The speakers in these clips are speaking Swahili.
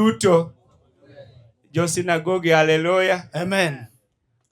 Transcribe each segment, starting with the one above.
duto. Jo sinagogi, haleluya. Amen.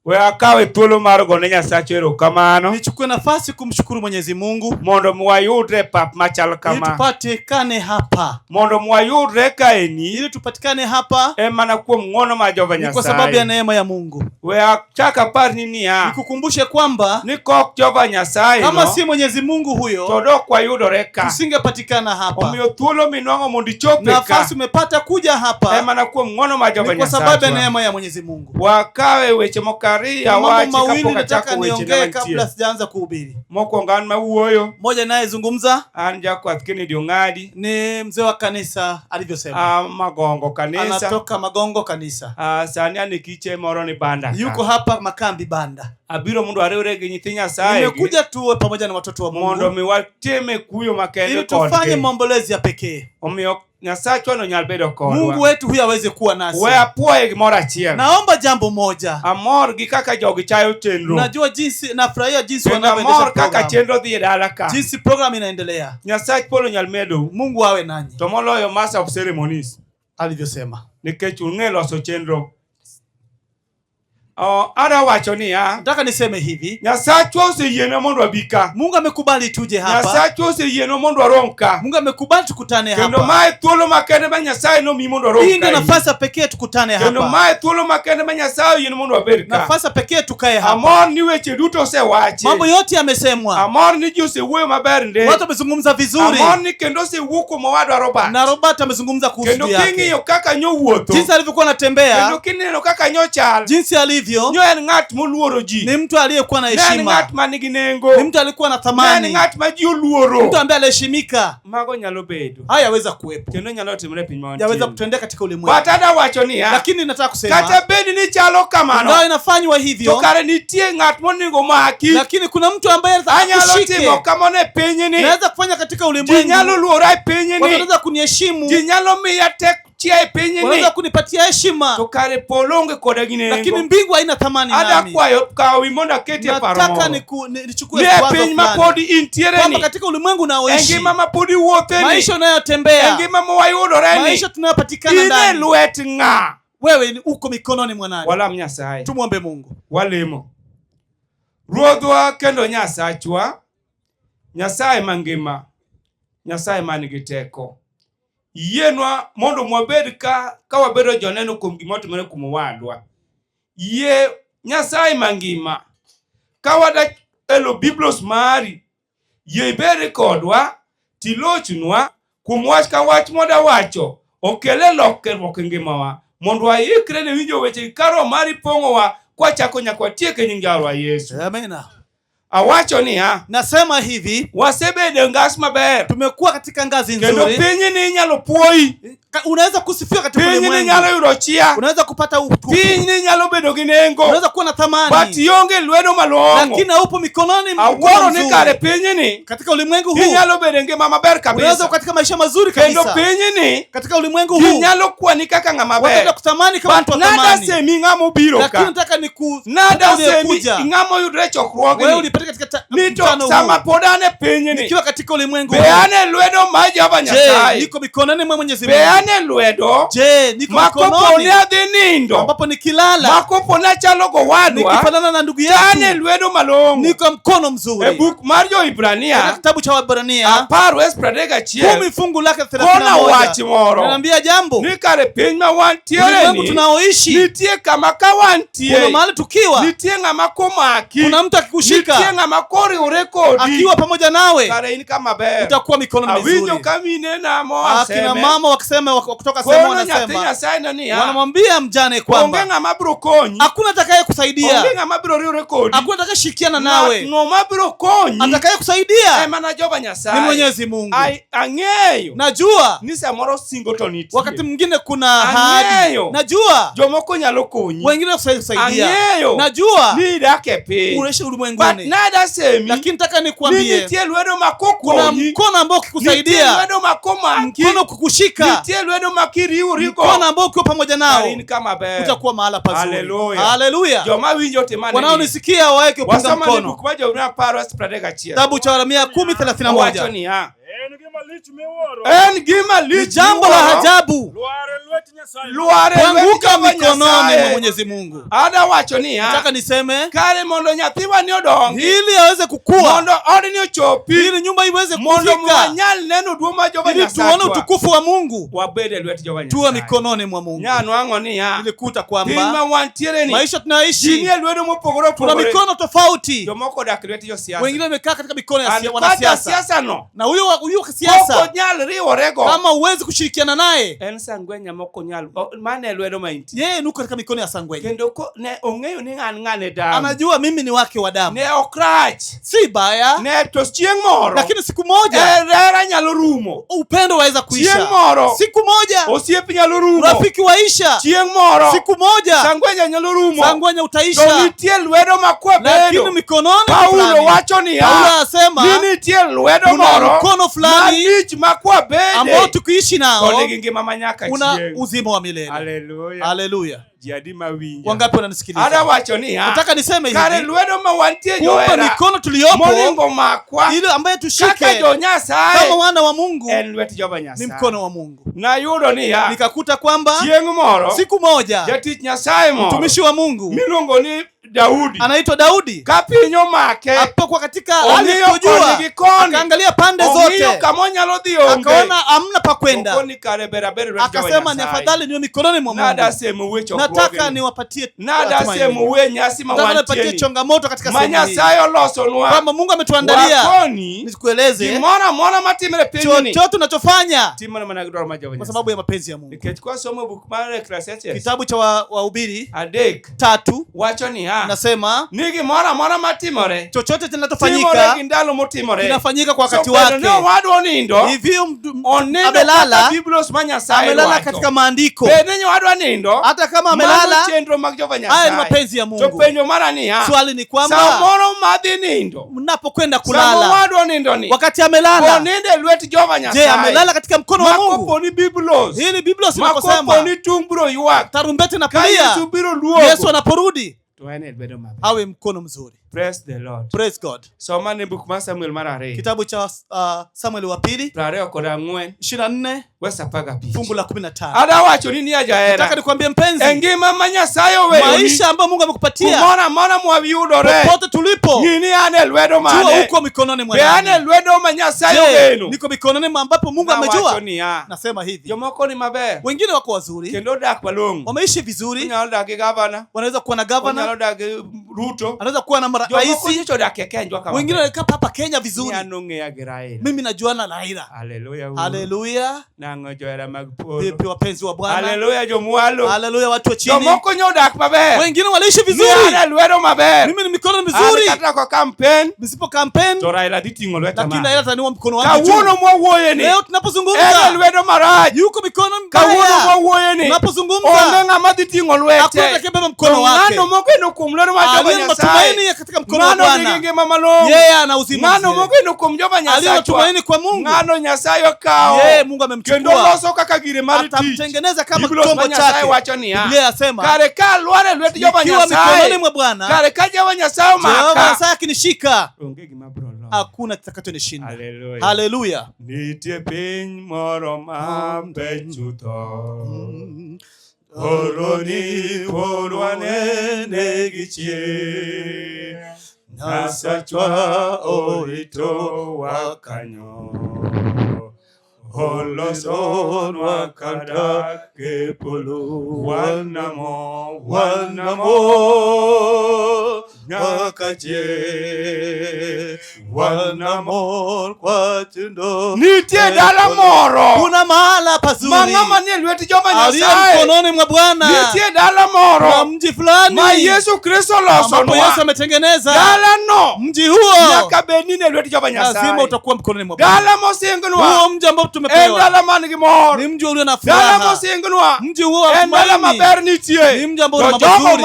We akawe thuolo mar gone Nyasaye erokamano. Nichukue nafasi kumshukuru Mwenyezi Mungu. Mondo mwayudre pap machal kama. Ili tupatikane hapa. Mondo mwayudre kaeni. Ili tupatikane hapa. Mana kuom ng'wono ma Jehova Nyasaye. Kwa sababu ya neema ya Mungu. We achaka par nini ya. Nikukumbushe kwamba ni kok Jehova Nyasaye kama si Mwenyezi Mungu huyo. Todo kwa yudore ka. Tusingepatikana hapa. Omiyo thuolo minwang'o mondo ichope ka. Nafasi umepata kuja hapa. Mana kuom ng'wono ma Jehova Nyasaye. Kwa sababu ya neema ya Mwenyezi Mungu. Wakawe weche mokaria wachi kapoka nataka niongee kabla sijaanza kuhubiri. Mokwongo an mawuoyo. Mmoja naye zungumza. An Jakwath Kennedy Ong'adi. Ni mzee wa kanisa alivyosema. Magongo kanisa. Anatoka Magongo kanisa. Sani ani kiche moro ni Banda. Yuko hapa makambi Banda. Abiro mundu ariwre gi nyithi Nyasaye. Nimekuja tuwe pamoja na watoto wa Mungu. Mondo miwatime kuyo makende kodgi. Ili tufanye maombolezi ya pekee. Omiyo Nyasaye chwano nyal bedo kodwa. Mungu wetu huyu aweze kuwa nasi. We apuoye gimoro achiel. Naomba jambo moja. Amor gi kaka jogi chayo chenro. Najua jinsi nafurahia jinsi wanavyoendesha program. Amor kaka chenro dhi dala ka. Jinsi program inaendelea. Nyasaye polo nyal medo. Mungu awe nanyi. To moloyo master of ceremonies alivyosema. Nikech ung'e loso chenro. Ara wacho ni ya. Nataka niseme hivi. Nyasaye oseyienwa mondo abika. Mungu amekubali tuje hapa. Nyasaye oseyienwa mondo aronka. Mungu amekubali tukutane hapa. Kendo mae thuolo makende ma Nyasaye nomi mondo aronka. Hii ndio nafasi pekee tukutane hapa. Kendo mae thuolo makende ma Nyasaye oyiene mondo abed ka. Nafasi pekee tukae hapa. Amor ni weche duto osewachi. Mambo yote yamesemwa. Amor ni jinsi wuoyo maber nde. Watu wamezungumza vizuri. Amor ni kendo osewuoko mwadwa Robert. Na Robert amezungumza kuhusu yake. Kendo king'iyo kaka nyo wuotho. Jinsi alivyokuwa anatembea. Kendo kineno kaka nyo chal. Jinsi alivyo. Nyo en ng'at moluoro ji. Ni mtu aliyekuwa na heshima. Ni ng'at manigi nengo. Ni mtu alikuwa na thamani. Ni ng'at ma ji oluoro. Mtu ambaye aliheshimika. Mago nyalo bedo. Haya yaweza kuwepo. Kendo nyalo timre piny mawon. Yaweza kutendeka katika ulimwengu. Batada wacho ni ya. Lakini nataka kusema. Kata bedi ni chalo kamano. Ndio inafanywa hivyo. To kare nitie ng'at monego maki. Lakini kuna mtu ambaye anyalo timo kamone piny ni. Naweza kufanya katika ulimwengu. Ji nyalo luora piny ni. Wanaweza kuniheshimu. Ji nyalo miya tek chia piny ni. Wanaweza kunipatia heshima. To kare polonge koda gine. Lakini mbingu haina thamani nami. Ada kwayo kawi monda keti paro. Nataka nichukue wazo fulani. Piny mapodi intiere ni. Kwamba katika ulimwengu naoishi. Engima mapodi wuothe ni. Maisha unayotembea. Engima mwayudore ni. Maisha tunayopatikana ndani. Ine lwet ng'a. Wewe uko mikononi mwa nani? Walam Nyasaye. Tumwombe Mungu. Walemo. Ruodhwa kendo Nyasachwa. Nyasaye mangima. Nyasaye manigi teko. Yienwa mondo mwabed ka wabedo joneno kuom gimotimore kuom wadwa. Yie Nyasaye mangima. Ka wada elo biblos mari. Yie ibed kodwa. Tilochnwa kuom wach ka wach moda wacho. Okele lokruok e ngimawa. Mondo waikre ne winjo weche karo mari pong'owa kwa chako nyaka watieke nying Jawarwa Yesu. Amina. Awacho ni ha. Nasema hivi. Wasebedo ngas maber. Tumekuwa katika ngazi nzuri. Kendo pinyi ni nyalo puoi. Unaweza kusifiwa katika ulimwengu. Pinyi ni nyalo yudo chia. Unaweza kupata utukufu. Pinyi ni nyalo bedo gi nengo. Unaweza kuwa na thamani. But yonge lwedo malong'o. Lakini upo mikononi mwa Mungu. Aworo ni kare pinyi ni. Katika ulimwengu huu. Nyalo bedo ngima maber kabisa. Unaweza katika maisha mazuri kabisa. Kendo pinyi ni. Katika ulimwengu huu. Nyalo kwani kaka ng'ama maber. Unaweza kutamani kama mtu wa thamani. Nada semi ng'amo biro ka. Lakini nataka nada semi ng'amo yudre chokruogni. Wewe ulipata katika sama podane pinyi ni. Nikiwa katika ulimwengu huu. Beane lwedo ma Jehova Nyasaye. Niko mikononi mwa Mwenyezi Mungu. Beane lwedo. Je, niko mikononi. Makoponi adhi nindo. Ambapo nikilala. Makoponi achalo go wadwa. Nikifanana na ndugu yangu. Beane lwedo malong'o. Niko mkono mzuri. E book mar Jo-Ibrania. Kitabu cha Waebrania. 10:31. Fungu lake 31. Kona wach moro. Ananiambia jambo. Ni kare piny ma wantiere ni. Ulimwengu tunaoishi. Nitie kama ka wantie. Kuna mahali tukiwa. Nitie ng'ama komaki. Kuna mtu akikushika. Nitie ng'ama koriwore kodi. Akiwa pamoja nawe. Kare in kama ber. Utakuwa mikononi mizuri. Awinjo kamine na mo aseme. Akina mama wakisema kutoka sehemu wanasema. Wanamwambia mjane kwamba. Onge ng'ama biro konyi. Hakuna atakaye kusaidia. Onge ng'ama biro riwore kodi. Hakuna atakaye shikiana nawe. Ng'ama biro konyi. Atakaye kusaidia. Mana Jehova Nyasaye. Ni Mwenyezi Mungu. Ang'eyo. Najua. Ni samoro singoto nitie. Wakati mwingine kuna ahadi. Najua. Jomoko nyalo konyi. Wengine kusaidia. Ang'eyo. Najua. Ni dake piny. Unaishi ulimwenguni. But nada semi. Lakini nataka nikwambie. Nitie lwedo makokonyi. Kuna mkono ambao ukikusaidia. Nitie lwedo makomaki. Mkono kukushika. Nitie lwedo makiriuri ko. Mkono ambao uko pamoja nao. Utakuwa mahala pazuri. Haleluya. Haleluya. Joma winjo temane. Wanaonisikia waeke kupunga mkono. Wasoma ni buku ma Jo-Ibrania 10:31. Kitabu cha Waebrania 10:31. Wacho ni ha. En gima lich jambo la ajabu kuanguka mikononi mwa Mwenyezi Mungu. Ada wacho ni nataka niseme kare mondo nyathiwa ni odongi ili aweze kukua, mondo odni ochopi, ili nyumba iweze kufika, mondo mwanyal neno duo ma Jehova Nyasaye, ili tuone utukufu wa Mungu, wabede lwet Jehova Nyasaye, tuwe mikononi mwa Mungu. Nyano ango ni ilikuta kwamba maisha tunaishi ni lwedo mopogore tuna mikono tofauti. Jomoko dak lwet jo siasa, wengine wamekaa katika mikono ya wanasiasa, na huyo siasa nyal riworego kama uwezi kushirikiana naye en sangwenya moko nyal mane lwedo mainti yeye nuko katika mikono ya sangwenya, kendo ne ongeyo ni ngane damu, anajua mimi ni wake wa damu, ne okrach si baya, ne to chieng moro, lakini siku moja era nyalo rumo, upendo waweza kuisha. Chieng moro, siku moja osiep nyalo rumo, rafiki waisha. Chieng moro, siku moja sangwenya nyalo rumo, sangwenya utaisha. to nitie lwedo makwa bedo, lakini mikononi Paulo wacho ni Paulo anasema ni nitie lwedo moro mkono fulani malich makwa bede ambao tukiishi nao una uzima wa milele. Haleluya, haleluya. Jiadima winja, wangapi wananisikiliza? Ada wacho ni nataka niseme hivi, kare lwedo ma wantie joera, mikono tuliyopo molingo makwa ile ambaye tushike kaka jo Nyasaye kama wana wa Mungu, en lwet Jehova Nyasaye, ni mkono wa Mungu. Na yudo ni nikakuta kwamba chieng moro, siku moja, jatich Nyasaye moro, mtumishi wa Mungu milongo ni Daudi, anaitwa Daudi, kapinyo make hapo katika alipojua akaangalia pande zote, akaona amna pa kwenda, akasema ni afadhali niwe mikononi mwa Mungu. Nataka niwapatie niwapatie changamoto katika sehemu hii kwamba Mungu ametuandalia, nikueleze chochote tunachofanya kwa sababu ya mapenzi ya Mungu. Kitabu cha Wahubiri 3 nasema nigi mora mora matimore, chochote kinachofanyika kinafanyika kwa wakati wake. Hivyo amelala, amelala katika maandiko, hata kama amelala, haya ni mapenzi ya Mungu. Swali ni kwamba mnapokwenda kulala, wakati amelala, je, amelala katika mkono wa Mungu? Hii ni Biblia inasema tarumbete na kulia, Yesu anaporudi awe mkono mzuri. Praise the Lord. Praise God. Soma ni book Samuel marare. Kitabu cha Samuel wa pili 24 fungu la 15. Ada wacho nini ajaera. Nataka nikwambie mpenzi, engima Nyasaye wewe, maisha ambayo Mungu amekupatia, mona mwabiyudore, popote tulipo, nini ane lwedo mane, jua uko mikononi mwa Mungu. Ane lwedo ma Nyasaye wenu, niko mikononi ambapo Mungu amejua. Nasema hivi, jomoko ni maber, wengine wako wazuri, kendo dak balongo, wameishi vizuri, governor, wanaweza kuwa na governor, Ruto, anaweza kuwa na rais, wengine wanakaa hapa Kenya vizuri. Mimi najuana na Raila. Haleluya, haleluya. Nango joera magpolo, vipi wapenzi wa Bwana? Haleluya jomwalo, haleluya watu wa chini. Jomoko nyodak maber, wengine waliishi vizuri, lwedo maber, mimi ni mikono mizuri. Hata kwa campaign, msipo campaign, to Raila ditingo lweta lakini Raila taniwa mkono wake juu. Kauno mwoye ni, leo tunapozungumza, lwedo maraj, yuko mikono mbaya. Kauno mwoye ni, tunapozungumza, ondenga maditingo lwete, hakuna atakayebeba mkono wake. Ngano mokeno kumlero wa Jehova Nyasaye katika mkono wa Bwana. Yeye ana uzima. Ngano mokeno kumjova Nyasaye. Aliyotumaini kwa Mungu. Ngano Nyasaye kao. Yeye Mungu amemchukua. Kendo loso kaka gire mari ti. Atamtengeneza kama chombo chake. Biblia yasema, kare ka lware lwete Jehova Nyasaye. Mikononi mwa Bwana. Kare ka Jehova Nyasaye maka. Jehova Nyasaye akinishika, ongegi mabro lo, hakuna kitakachonishinda. Haleluya. Haleluya. Nitie piny moro mambe chutho, Oroni porwane negichie, Nasachwa orito wakanyo, Olosonwa kadake polo, Wanamo nyakachie, Wanamo kwa tundo. Nitie dala moro, kuna mahala pazuri, mangama ni lweti Jehova Nyasaye, aliye mkononi mwa Bwana. Nitie dala moro, na mji fulani ma Yesu Kristo loso, ambapo Yesu ametengeneza. Dala no, mji huo nyakabenine lweti Jehova Nyasaye, lazima utakuwa mkononi mwa Bwana. Dala mosengunwa, huo mji ambao tumepewa, dala mangi moro, ni mji ulio na furaha. Dala mosengunwa, mji huo wa dala maber nitie, ni mji ambao una mazuri.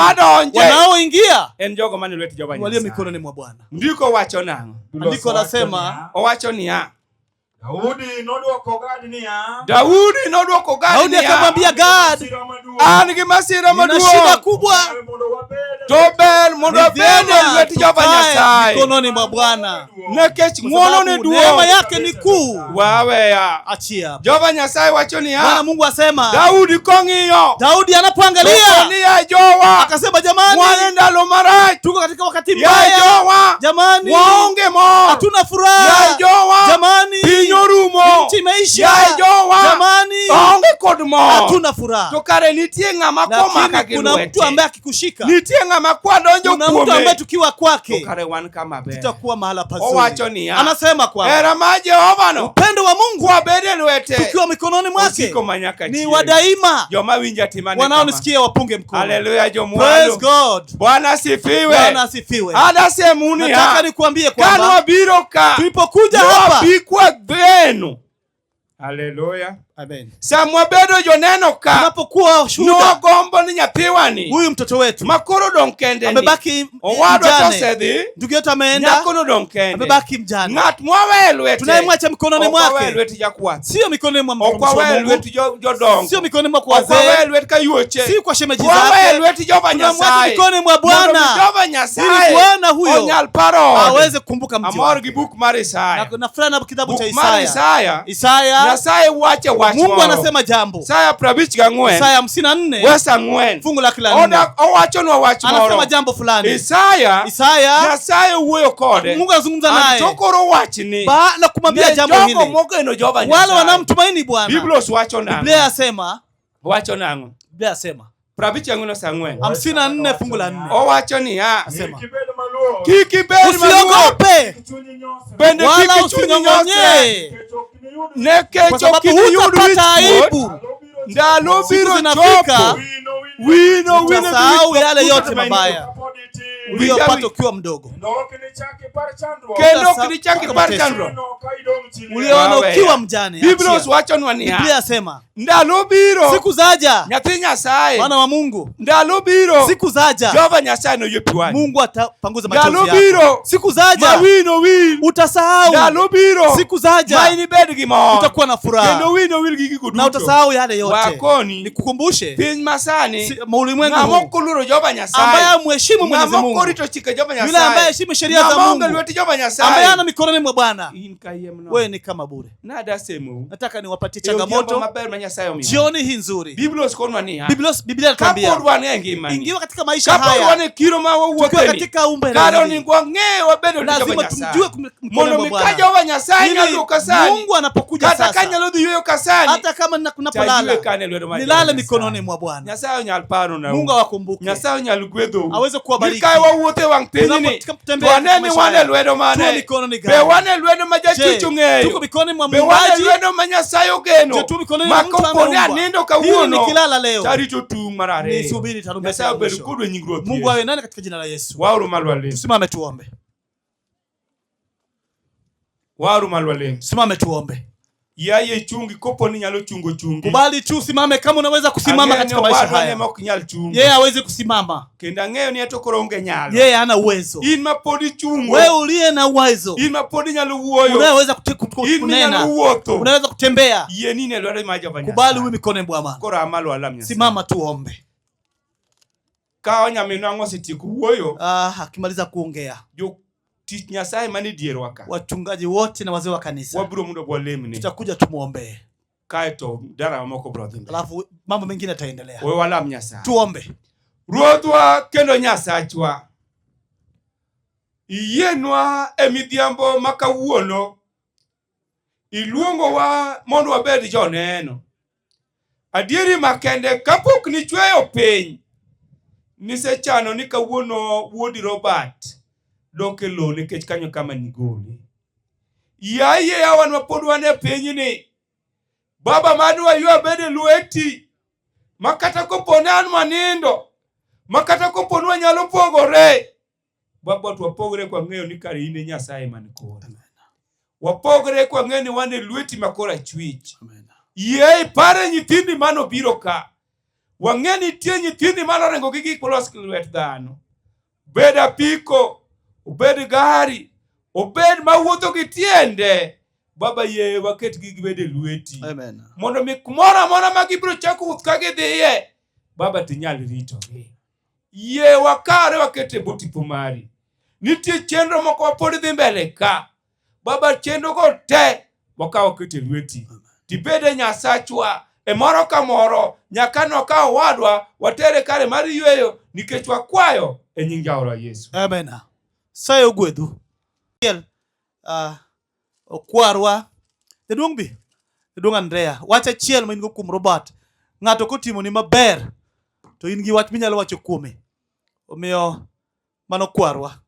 Wanaoingia en jogo mane lweti Jehova Nyasaye, walio mikononi mwa Bwana. Ndiko wacho nango, andiko nasema, owacho niya, Daudi nodwoko Gad niya. Akamwambia Gad, an gi masira maduong'. Nina shida kubwa. To ber mondo abed e lwet Jehova Nyasaye. Mikononi mwa Bwana. Nikech ng'wono ne duong'. Neema yake ni kuu. Waweya. Achia. Jehova Nyasaye wacho niya. Bwana Mungu asema. Daudi kong'iyo. Daudi anapoangalia. Niya Jowa. Akasema jamani. Wane ndalo marach. Tuko katika wakati mbaya. Ya Jowa. Jamani. Waonge mor. Hatuna furaha. Ya Jowa. Jamani. Piny orumo. Nchi imeisha. Ya Jowa. Jamani. Waonge kod mor. Hatuna furaha. To kare nitie ng'ama komaka gi lwete. Kuna mtu ambaye akikushika. Nitie ng'ama kwadonjo kuome. Kuna mtu ambaye tukiwa kwake. To kare wan kama ber. Tutakuwa mahala pazuri. Owacho niya. Anasema kwa hera ma Jehova no. Upendo wa Mungu wabede lwete. Tukiwa mikononi mwake. Ni wadaima. Joma winja timane kama. Wanaonisikia wapunge mkono. Haleluya jomualo. Praise God. Bwana asifiwe. Bwana asifiwe. Ada semuni ha. Nataka nikuambie kwamba Kanwa biro ka. Tulipokuja hapa. Bikwa dhenu. Haleluya. Amen. Samwa bedo joneno ka. Tunapokuwa shuhuda. Nuwa gombo ni nyathiwani. Huyu mtoto wetu. Makoro donkende ni. Amebaki mjane. Ndugu yetu ameenda. Nyakono donkende. Amebaki mjane. Ngat mwawe lwete. Tunayemwacha mikononi mwake. Okwawe lwete jakuwa. Sio mikononi mwa Mungu. Okwawe lwete jodongo. Sio mikononi mwa wazee. Okwawe lwete kayuoche. Si kwa shemeji zake. Okwawe lwete Jehova Nyasaye. Tunamwacha mikononi mwa Bwana. Jehova Nyasaye. Bwana huyo. Onyal paro. Aweze kukumbuka mji wake. Amor gi book mar Isaya. Na fulana kitabu cha Isaya. Isaya. Nyasaye wache wacho. Mungu anasema jambo. Isaya 54. Isaya 54. Wesa 4. Fungu la 4. Owacho no wacho moro. Anasema jambo fulani. Isaya. Nyasaye wuoyo kode. Mungu anazungumza naye. Antokoro wachni. Na kumwambia jambo hili. Jogo mogeno Jehova Nyasaye. Wale wanamtumaini Bwana. Biblos wacho nango. Biblia yasema. Wacho nango. Biblia yasema. 54 fungu la 4. Owacho ni ha. Asema. Kikibed maluo. Usiogope. Bende wala usinyong'onye. Nekecho kiniyudu aibu. Ndalo biro chopo. Wino utasahau yale yote mabaya uliyopata ukiwa mdogo. Kendo kinichaki par chandro. Uliona ukiwa mjane. Biblia wacho nwani ha. Biblia yasema. Ndalo biro. Siku zaja. Nyathi Nyasaye. Mwana wa Mungu. Ndalo biro. Siku zaja. Jehova Nyasaye no yepiwani. Mungu atapanguza machozi yako. Ndalo biro. Siku zaja. Mawino wil. Utasahau. Ndalo biro. Siku zaja. Maini bed gi mor. Utakuwa na furaha. Kendo wino wil gi gigo duto. Na utasahau yale yote. Wakoni. Nikukumbushe. Piny masani. Ulimwengu huu. Ng'amo Jehova Nyasaye. Ambaye mheshimu Mwenyezi Mungu. Ng'amo korito chike Jehova Nyasaye. Yule ambaye heshimu sheria za Mungu. Ambaye ana mikononi mwa Bwana. Wewe ni kama bure. Nataka niwapatie changamoto. Jioni hii nzuri. Biblia inatuambia. Ingiwa katika maisha haya. Tukiwa katika umbe hili. Lazima tumjue mkono wa Bwana. Mungu anapokuja sasa. Hata kama ninapolala. Nilale mikononi mwa Bwana. Mungu awakumbuke. Aweze kuwabariki. Tuaneni wane lwedo mane. Be wane lwedo majachicho ng'eyo. Tuko mikononi mwa Mungu. Be wane lwedo manyasaye ogeno. Makopone anindo kawuono. Nikilala leo. Tarito tung marare. Nisubiri tarumbeta. Nyasaye obed kudwe nying Ruoth. Mungu awe nani katika jina la Yesu. Wauru malwale. Simame tuombe. Wauru malwale. Simame tuombe. Yaye chungi kopo ni nyalo chungo chungi. Kubali tu simame kama unaweza kusimama katika maisha haya. Yeye hawezi kusimama. Kenda ng'eyo ni atokoro onge nyalo. Yeye hana uwezo. In mapodi chungo. Wewe uliye na uwezo. In mapodi nyalo wuoyo. Unaweza kunena. Unaweza kutembea. Yeye nini alwale maja vanya. Kubali uwe mikononi mwa Bwana. Kora amalo alamnya. Simama tuombe. Kawa nyamino ango sitiku wuoyo. Akimaliza kuongea. Tich Nyasaye mani dierwaka. Wachungaji wote na wazee wa kanisa. Waburo mundo bwalemne. Tutakuja tumuombe. Kaeto dara mamoko brother. Alafu mambo mengine yataendelea. Wewe walam Nyasaye. Tuombe. Ruodhwa kendo Nyasachwa. Iyenwa emidhiambo makawuono. Iluongo wa mondo wabed joneno. Adieri makende kapok ni chweyo piny. Nisechano ni kawuono wuodi Robert. Doke lo nikech kanyo kama nigole. Yaye awan mapod wane piny ni. Baba madwa yua bede lweti. Makata kopone an manindo. Makata kopone wanyalo pogore. Baba twapogore kwa ng'eyo ni kare ine Nyasaye man kore. Wapogore kwa ng'eyo ni wane lweti makora chwich. Yaye pare nyithindi mano biro ka. Wang'eni tie nyithindi mano rengo gigi polos lwet dhano. Beda piko. Obed gari, obed mawuotho gi tiende, Baba ye waket gi gibede lweti. Amen. Mondo mi kumora mora magibro chako kage dhiye. Baba tinyal rito gi. Ye wakare wakete botipo mari. Nitie chenro moko wapod dhi mbele ka. Baba chenro go te wakawo kete lweti. Tibede Nyasachwa e moro ka moro nyaka no ka wadwa watere kare mar yweyo nikech wakwayo e nying Jaora Yesu. Amen. Sayo gwedhu. Okwarwa Jaduong' bi Jaduong' Andrea wacha chiel ma ingo kuom Robert ng'ato kotimo ni maber to in gi wach minyalo wacho kuome omiyo mano kwarwa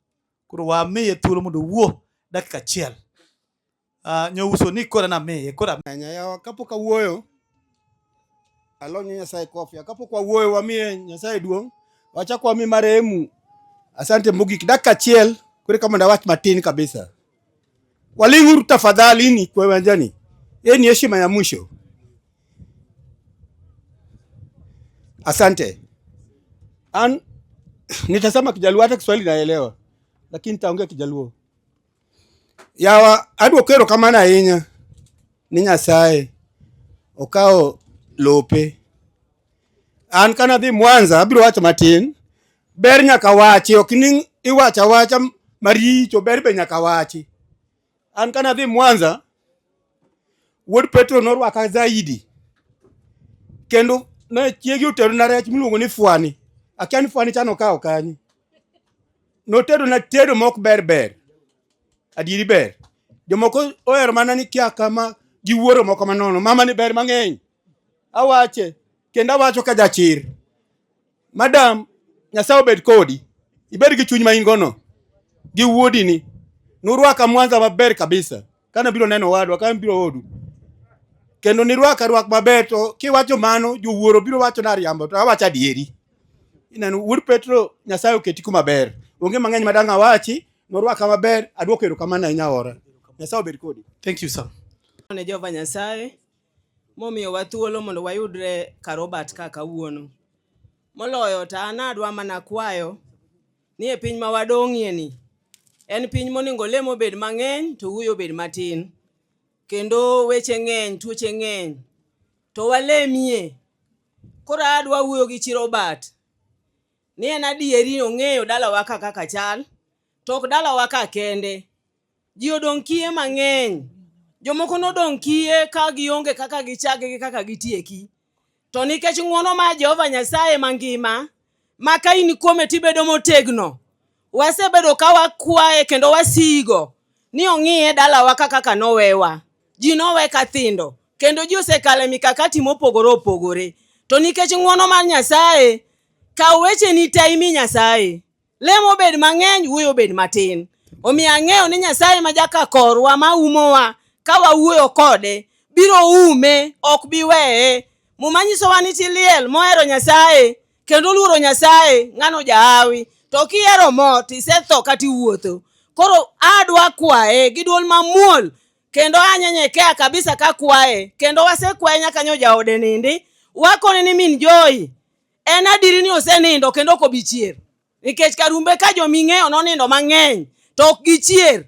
koro wamiye thuolo mondo wuo dakika achiel nyouso ni kora na miye kora yawa kapok awuoyo alonyo Nyasaye kofi kapok wawuoyo wamiye Nyasaye duong' wachako wami marehemu asante mogik dakika achiel kore kama ndawach matin kabisa waling'uru tafadhali ni kwa wanjani ni heshima ya mwisho. Asante. Nitasema Kijaluo hata Kiswahili naelewa lakini nitaongea Kijaluo. Yawa adwo kero kama na ahinya ni Nyasaye okao lope. An kana dhi Mwanza abiro wacho matin ber nyaka wachi okni iwacha wacha maricho ber be nyaka wachi. An kana dhi Mwanza wuod Petro norwaka zaidi kendo na chiegi utero na rech miluongo ni fwani akiani fwani chano kao kanyi notedo na tedo mok ber adiri ber jomoko ohero mana ni kia kama giwuoro moko manono mama ni ber mang'eny awache kendo awacho ka jachir madam Nyasaye obed kodi ibed gi chuny ma in gono gi wuodi ni nurwaka Mwanza maber kabisa kana biro neno wadwa kana biro odu kendo nirwak maber to kiwacho mano jowuoro biro wacho na riambo to awacho adieri inano wuod Petro Nyasaye oketi kuma ber onge mang'eny madanga wachi norwaka maber adwoko erokamano ahinya ora Nyasaye obed kodi. Thank you sir. Ne Jehova Nyasaye momiyo wathuolo mondo wayudre ka Robert kaka wuono moloyo ta anadwa mana kwayo ni e piny ma wadong'ie ni en piny moningo lemo bed mang'eny to wuoyo bed matin kendo weche ng'eny tuoche ng'eny to walemie koro adwa wuoyo gi chi Robert ni en adieri ong'eyo dalawa kaka chal tok dalawa ka kende ji odong' kie mang'eny jomoko nodong' kie ka gionge kaka gichagi gi kaka gitieki to nikech ng'wono ma Jehova Nyasaye mangima ma ka in kuome tibedo motegno wasebedo ka wakwaye kendo wasigo ni ong'iye dalawa kaka nowewa ji nowe kathindo kendo ji osekale mikakati mopogore opogore to nikech ng'wono mar Nyasaye ka weche ni taimi Nyasaye lemo bed mang'eny wuoyo bed matin omiyo ang'eyo ni Nyasaye ma jaka korwa ma umowa ka wawuoyo kode biro ume ok biweye mumanyisowa ni tiliel mohero Nyasaye kendo luoro Nyasaye ng'ano jahawi to kihero mo tisetho kati wuotho koro adwa kwaye gi duol mamuol kendo anyenyekea kabisa ka kwaye kendo wasekwaye nyaka nyo jaode nindi wakone ni min Joy en adiri ni osenindo kendo ok obichier nikech karumbe ka joming'eyo nonindo mang'eny to ok gichier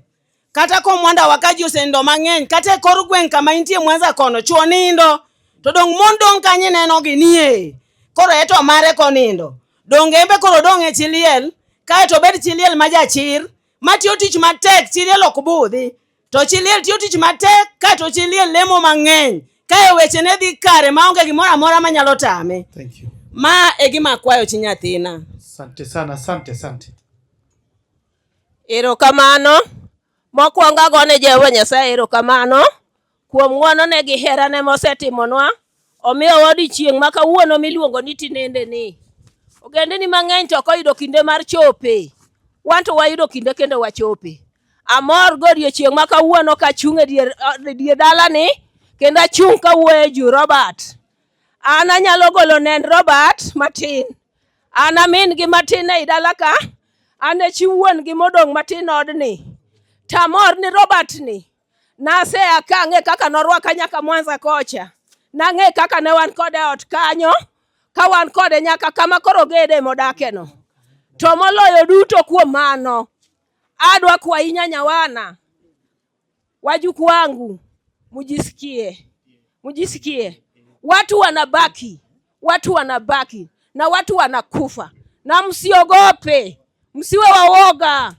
kata ko mwanda wakaji osenindo mang'eny kata kor gweng' kama intie Mwanza kono chuo nindo to dong' mon dong' kanye neno ginie koro eto mare konindo dong' embe koro dong' e chiliel kae to bed chiliel ma jachir matiyo tich matek chiliel ok budhi to chiliel tiyo tich matek kae to chiliel lemo mang'eny kae weche ne dhi kare maonge gimoro amora manyalo tame. Thank you. Ma e gima kwayo chi nyathina. Asante sana, asante. Erokamano. Mokwongo agone Jehova Nyasaye erokamano kuom ng'wono ne gi herane mosetimonwa omiyo odiochieng' ma kawuono miluongo ni tinende ni ogendini mang'eny to koyudo kinde mar chope wan to wayudo kinde kendo wachope. Amor godiochieng' ma kawuono kachung' e dier dalani kendo achung' kawuoyo ju Robert. An anyalo golo nend Robert matin. An amin gi matin e dala ka. An e chi wuon gi modong' matin odni. Tamor ni Robert ni. Nase akang'e kaka norwaka nyaka Mwanza kocha. Nang'e kaka ne wan kode ot kanyo. Ka wan kode nyaka kama koro gede modake no. To moloyo duto kuom mano. Adwa kwayi nyanyawana. Wajukuu wangu. Mujisikie. Watu wanabaki na watu wanakufa, na msiogope, msiwe waoga.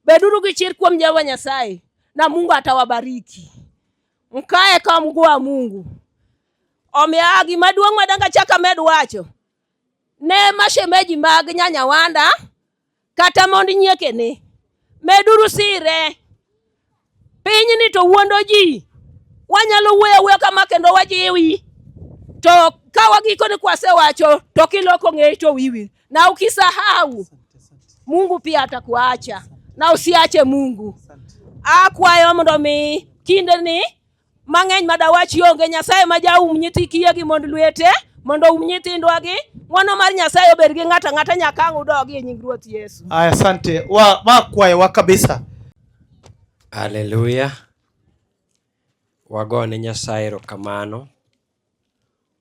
Beduru gichir kuom Jehova Nyasaye na Mungu atawabariki. Mkae kama mguu wa Mungu. Omiagi maduong' madanga chaka med wacho. Ne mashemeji mag nyanya wanda kata mondi nyieke ne. Meduru sire. Piny ni to wuondo ji. Wanyalo wewe kama kendo wajiwi. To kawa giko ni kwase wacho to kiloko ng'e to wiwi. Na ukisahau Mungu pia atakuacha. Na usiache Mungu. Akwayo mondo mi kinde ni mang'eny madawachi onge. Nyasaye majaum nyithi kiyegi mondo lwete mondo nyithindwa gi ng'wono mar Nyasaye obed gi ng'ata ng'ata nyaka udogi e nying Ruoth Yesu. Aya, asante. Wakwayo wa kabisa. Haleluya. Wagone Nyasaye erokamano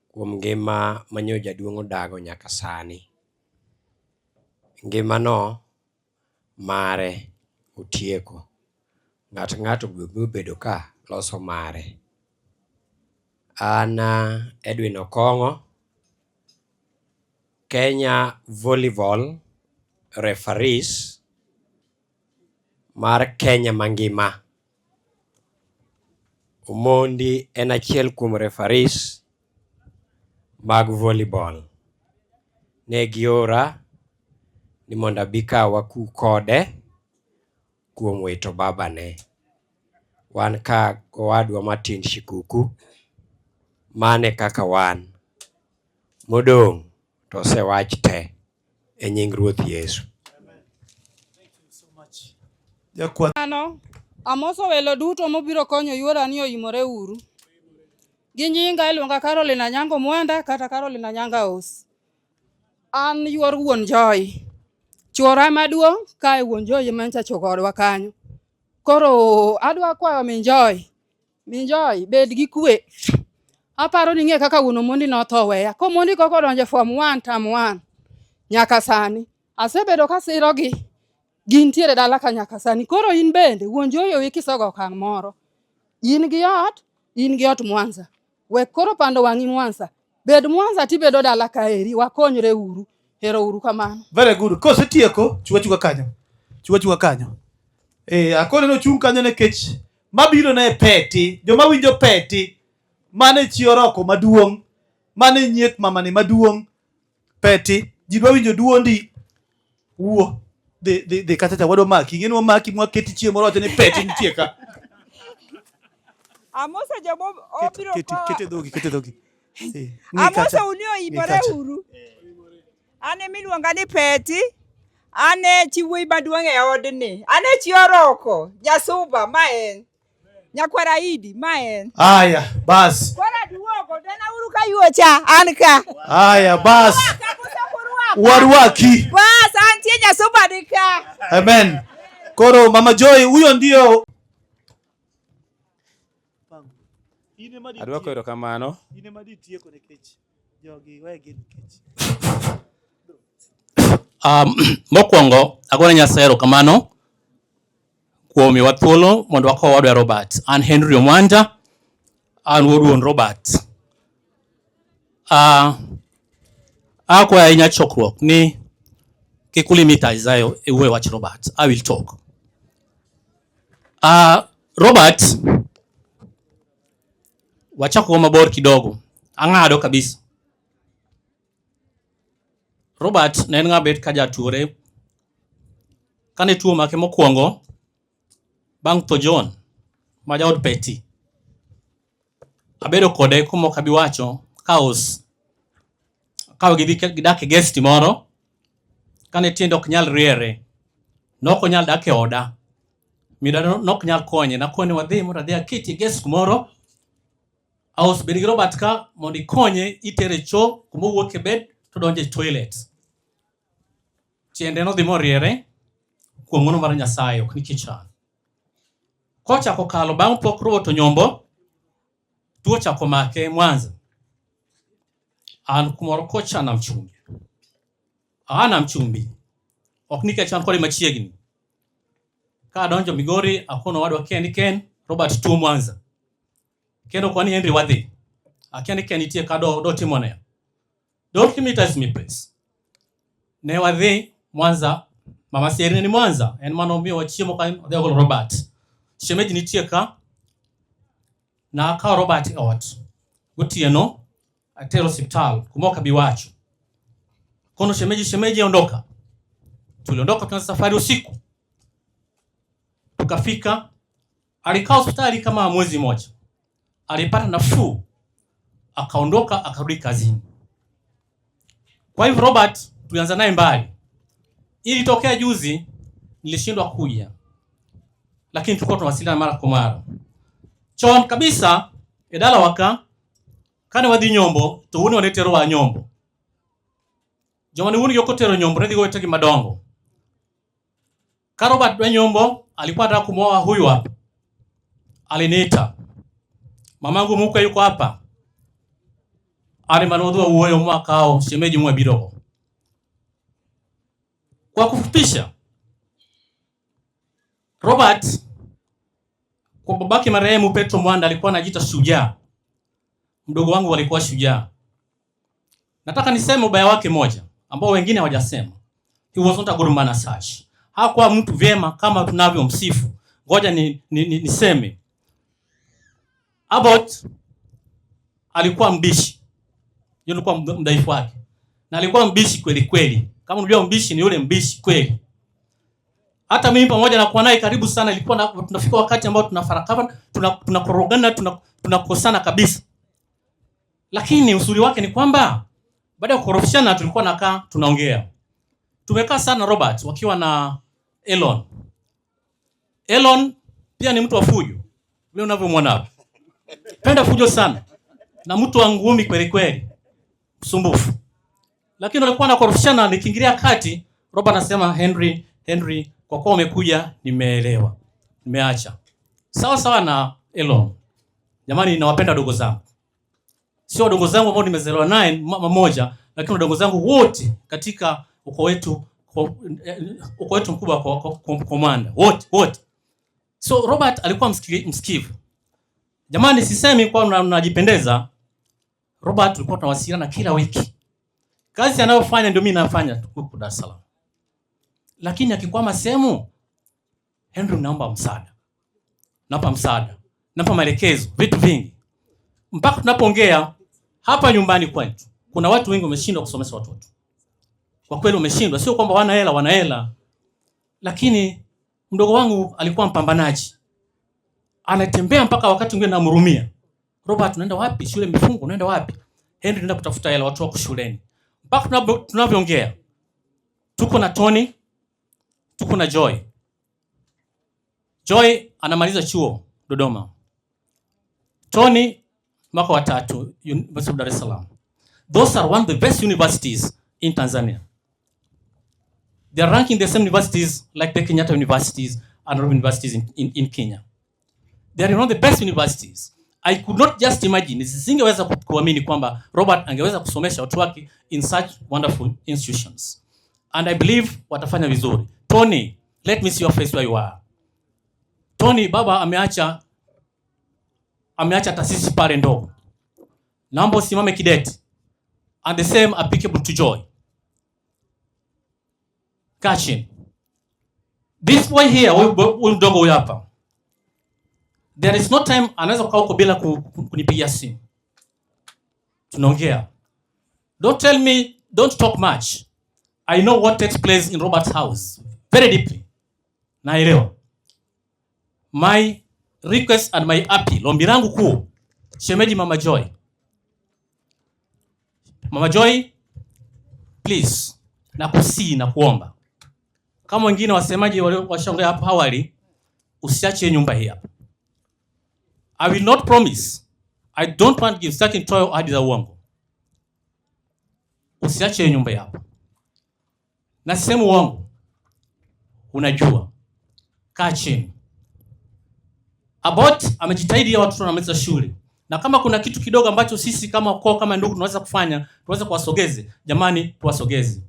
kuom ngima manyo jaduong' odago nyaka sani. Ngimano mare otieko. Ng'ato bedo ka loso mare. An Edwin Okongo, Kenya Volleyball Referees mar Kenya mangima. Omondi en achiel kuom referees mag volleyball. Ne giora ni mondo abika waku kode kuom weto babane. Wan ka owadwa Martin Shikuku, mane kaka wan. Modong' to sewach te e nying Ruoth Yesu. Amoso welo duto mobiro konyo yuora ni oimore uru. Gi nyinga iluonga Caroline Anyango Mwanda kata Caroline Anyanga Os. An yuor wuon Joy. Chuora maduong' kae wuon Joy mancha chokodwa kanyo. Koro adwa kwayo min Joy bed gi kwe. Aparo ni ng'e kaka wuon Omondi notho weya. Ko Omondi koko donje form 1 term 1 nyaka sani. Asebedo kasirogi gintiere dala ka nyaka sani. Koro in bende wuon Joy wikisogo okang' moro. In gi ot Mwanza. We koro pando wang'i Mwanza. Bed Mwanza tibedo dala ka eri wakonyre uru. Hero uru kamano. Very good. Kosetieko chuwa kanyo. Akone no chung kanyo nekech mabiro na peti, joma winjo peti, mane chioroko maduong', mane nyiek mamane maduong', peti, jidwa winjo duondi, uo, de kata wado maki, ng'eno maki mwaketi chiemo rote ni peti nitie ka. Amosa jomo obiro ko. Kete dhogi. Amosa unio imore uru. Ane miluonga ni Peti. Ane chiwuoyi maduong' e odni. Ane chioroko, Jasuba maen. Nyakwara Idi maen. Aya, bas. Kwara duogo tena uru kayuocha anka. Aya, bas. Warwaki. Bas antie Jasuba nika. Amen. Koro Mama Joy huyo ndio. Adwoko erokamano. Mokwongo agone Nyasaye erokamano kuom miyowa thuolo mondo wakow wadwa Robert. An Henry Omwanda, an wuon Robert. Akwayo ahinya chokruok ni kik ulimita Isaiah e wuoyo wach Robert. I will talk. Robert, wachako mabor kidogo. Ang'ado kabisa. Robert ne en ng'abet ka jatuore. Kane tuo make mokwongo bang' tho John ma jaod Peti. Abedo kode kumo kabi wacho kaos. Kaw gidak e guest moro. Kane tiende ok nyal riere. Nok onyal dak e oda. Mida nok nyal konye. Nakone wadhi mondo adhi aketi guest moro. Aus bedi gi Robert ka mondo ikonye itere cho kuma wuok e bed to donje toilet. Tiende no dhi moriere kuom ng'wono mar Nyasaye ok nikech an. Kochako kalo bang' pok ruoto nyombo, tuo chako make Mwanza. An kumoro kocha Nam Chumbi. Nam Chumbi. Ok nikech an kode machiegni. Ka donjo Migori akono wadwa Ken Robert tuo Mwanza. kendo kwani Henry wadhi akiani kenitie kado do timone don't limit us me please ne wadhi Mwanza mama Sierine ni Mwanza en mano miyo wachiemo ka odhiogolo Robert shemeji nitie ka na akawo Robert ot gotieno atero hospital kumoka biwacho kono shemeji ondoka. Tuliondoka tuna safari usiku tukafika, alikaa hospitali kama mwezi mmoja, alipata nafuu akaondoka akarudi kazini. Kwa hivyo Robert tulianza naye mbali. Ilitokea juzi nilishindwa kuja, lakini tulikuwa tunawasiliana mara kwa mara. Chon kabisa edala waka kane wadhi Nyombo to wanetero wa Nyombo. Jomani wuni yokotero Nyombo redhi goetegi madongo. Ka Robert wa Nyombo alikuwa anataka kumwoa huyu hapa. Aliniita. Mamangu muka yuko hapa. Ali manodwa uweyo mwaka hao shemeji mwa birogo. Kwa kufupisha, Robert kwa babake marehemu Petro Mwanda alikuwa anajiita shujaa. Mdogo wangu walikuwa shujaa. Nataka niseme ubaya wake moja ambao wengine hawajasema. He was not a good man as such. Hakuwa mtu vyema kama tunavyomsifu. Ngoja niseme. Abbott alikuwa mbishi. Yule alikuwa mdhaifu wake. Na alikuwa mbishi kweli kweli. Kama unajua mbishi ni yule mbishi kweli. Hata mimi pamoja na kuwa naye karibu sana ilikuwa tunafika wakati ambao tunafarakana, tunakorogana, tunakosana kabisa. Lakini usuri wake ni kwamba baada ya kukorofishana tulikuwa nakaa tunaongea. Tumekaa sana Robert wakiwa na Elon. Elon pia ni mtu wa fujo. Vile unavyomwona hapa. Penda fujo sana. Na mtu wa ngumi kweli kweli. Msumbufu. Lakini walikuwa wanakorofishana nikiingilia kati, Robert anasema Henry kwa kuwa umekuja nimeelewa. Nimeacha. Sawa sawa na Elon. Jamani nawapenda dogo zangu. Sio wadogo zangu ambao nimezaliwa naye mama moja, lakini wadogo zangu wote katika ukoo wetu mkubwa kwa komanda. Wote. So Robert alikuwa msikivu. Jamani sisemi kwa unajipendeza. Robert tulikuwa tunawasiliana kila wiki. Kazi anayofanya ndio mimi nafanya huko Dar es Salaam. Lakini akikwama sehemu, Henry naomba msaada. Napa msaada. Napa maelekezo, vitu vingi. Mpaka tunapoongea hapa nyumbani kwetu, kuna watu wengi wameshindwa kusomesha watoto. Kwa kweli wameshindwa, sio kwamba wana hela. Lakini mdogo wangu alikuwa mpambanaji. Anatembea mpaka wakati mwingine namhurumia. Robert unaenda wapi? Shule mifungo unaenda wapi? Henry nenda kutafuta hela watu wako shuleni. Mpaka tunavyoongea. Tuko na Tony, tuko na Joy. Joy anamaliza chuo Dodoma. Tony mwaka wa 3 University of Dar es Salaam. Those are one of the best universities in Tanzania. They are ranking the same universities like the Kenyatta universities and other universities in Kenya. They are one of the best universities. I could not just imagine, nisingeweza kuamini kwamba Robert angeweza kusomesha watu wake in such wonderful institutions. And I believe watafanya vizuri. Tony, let me see your face where you are. Tony, baba ameacha taasisi pale ndogo. Naomba usimame kidete. And the same applicable to Joy. Kachin. This boy here, huyu mdogo huyu hapa. There is no time anaweza kukaa huko bila kunipigia simu. Tunaongea. Don't tell me, don't talk much. I know what takes place in Robert's house very deeply. Naelewa. My request and my appeal, ombi langu kuu, shemeji Mama Joy. Mama Joy, please, nakusii na kuomba. Kama wengine wasemaji washaongea hapo awali, usiache nyumba hii hapa. I will not promise. I don't want to give second toil hadi za uongo. Usiache nyumba hapa. Na sema uongo. Unajua. Kaa chini. Abbott amejitahidi ya watoto wanamaliza shule. Na kama kuna kitu kidogo ambacho sisi kama ukoo kama ndugu tunaweza kufanya, tunaweza kuwasogeze. Jamani, tuwasogeze.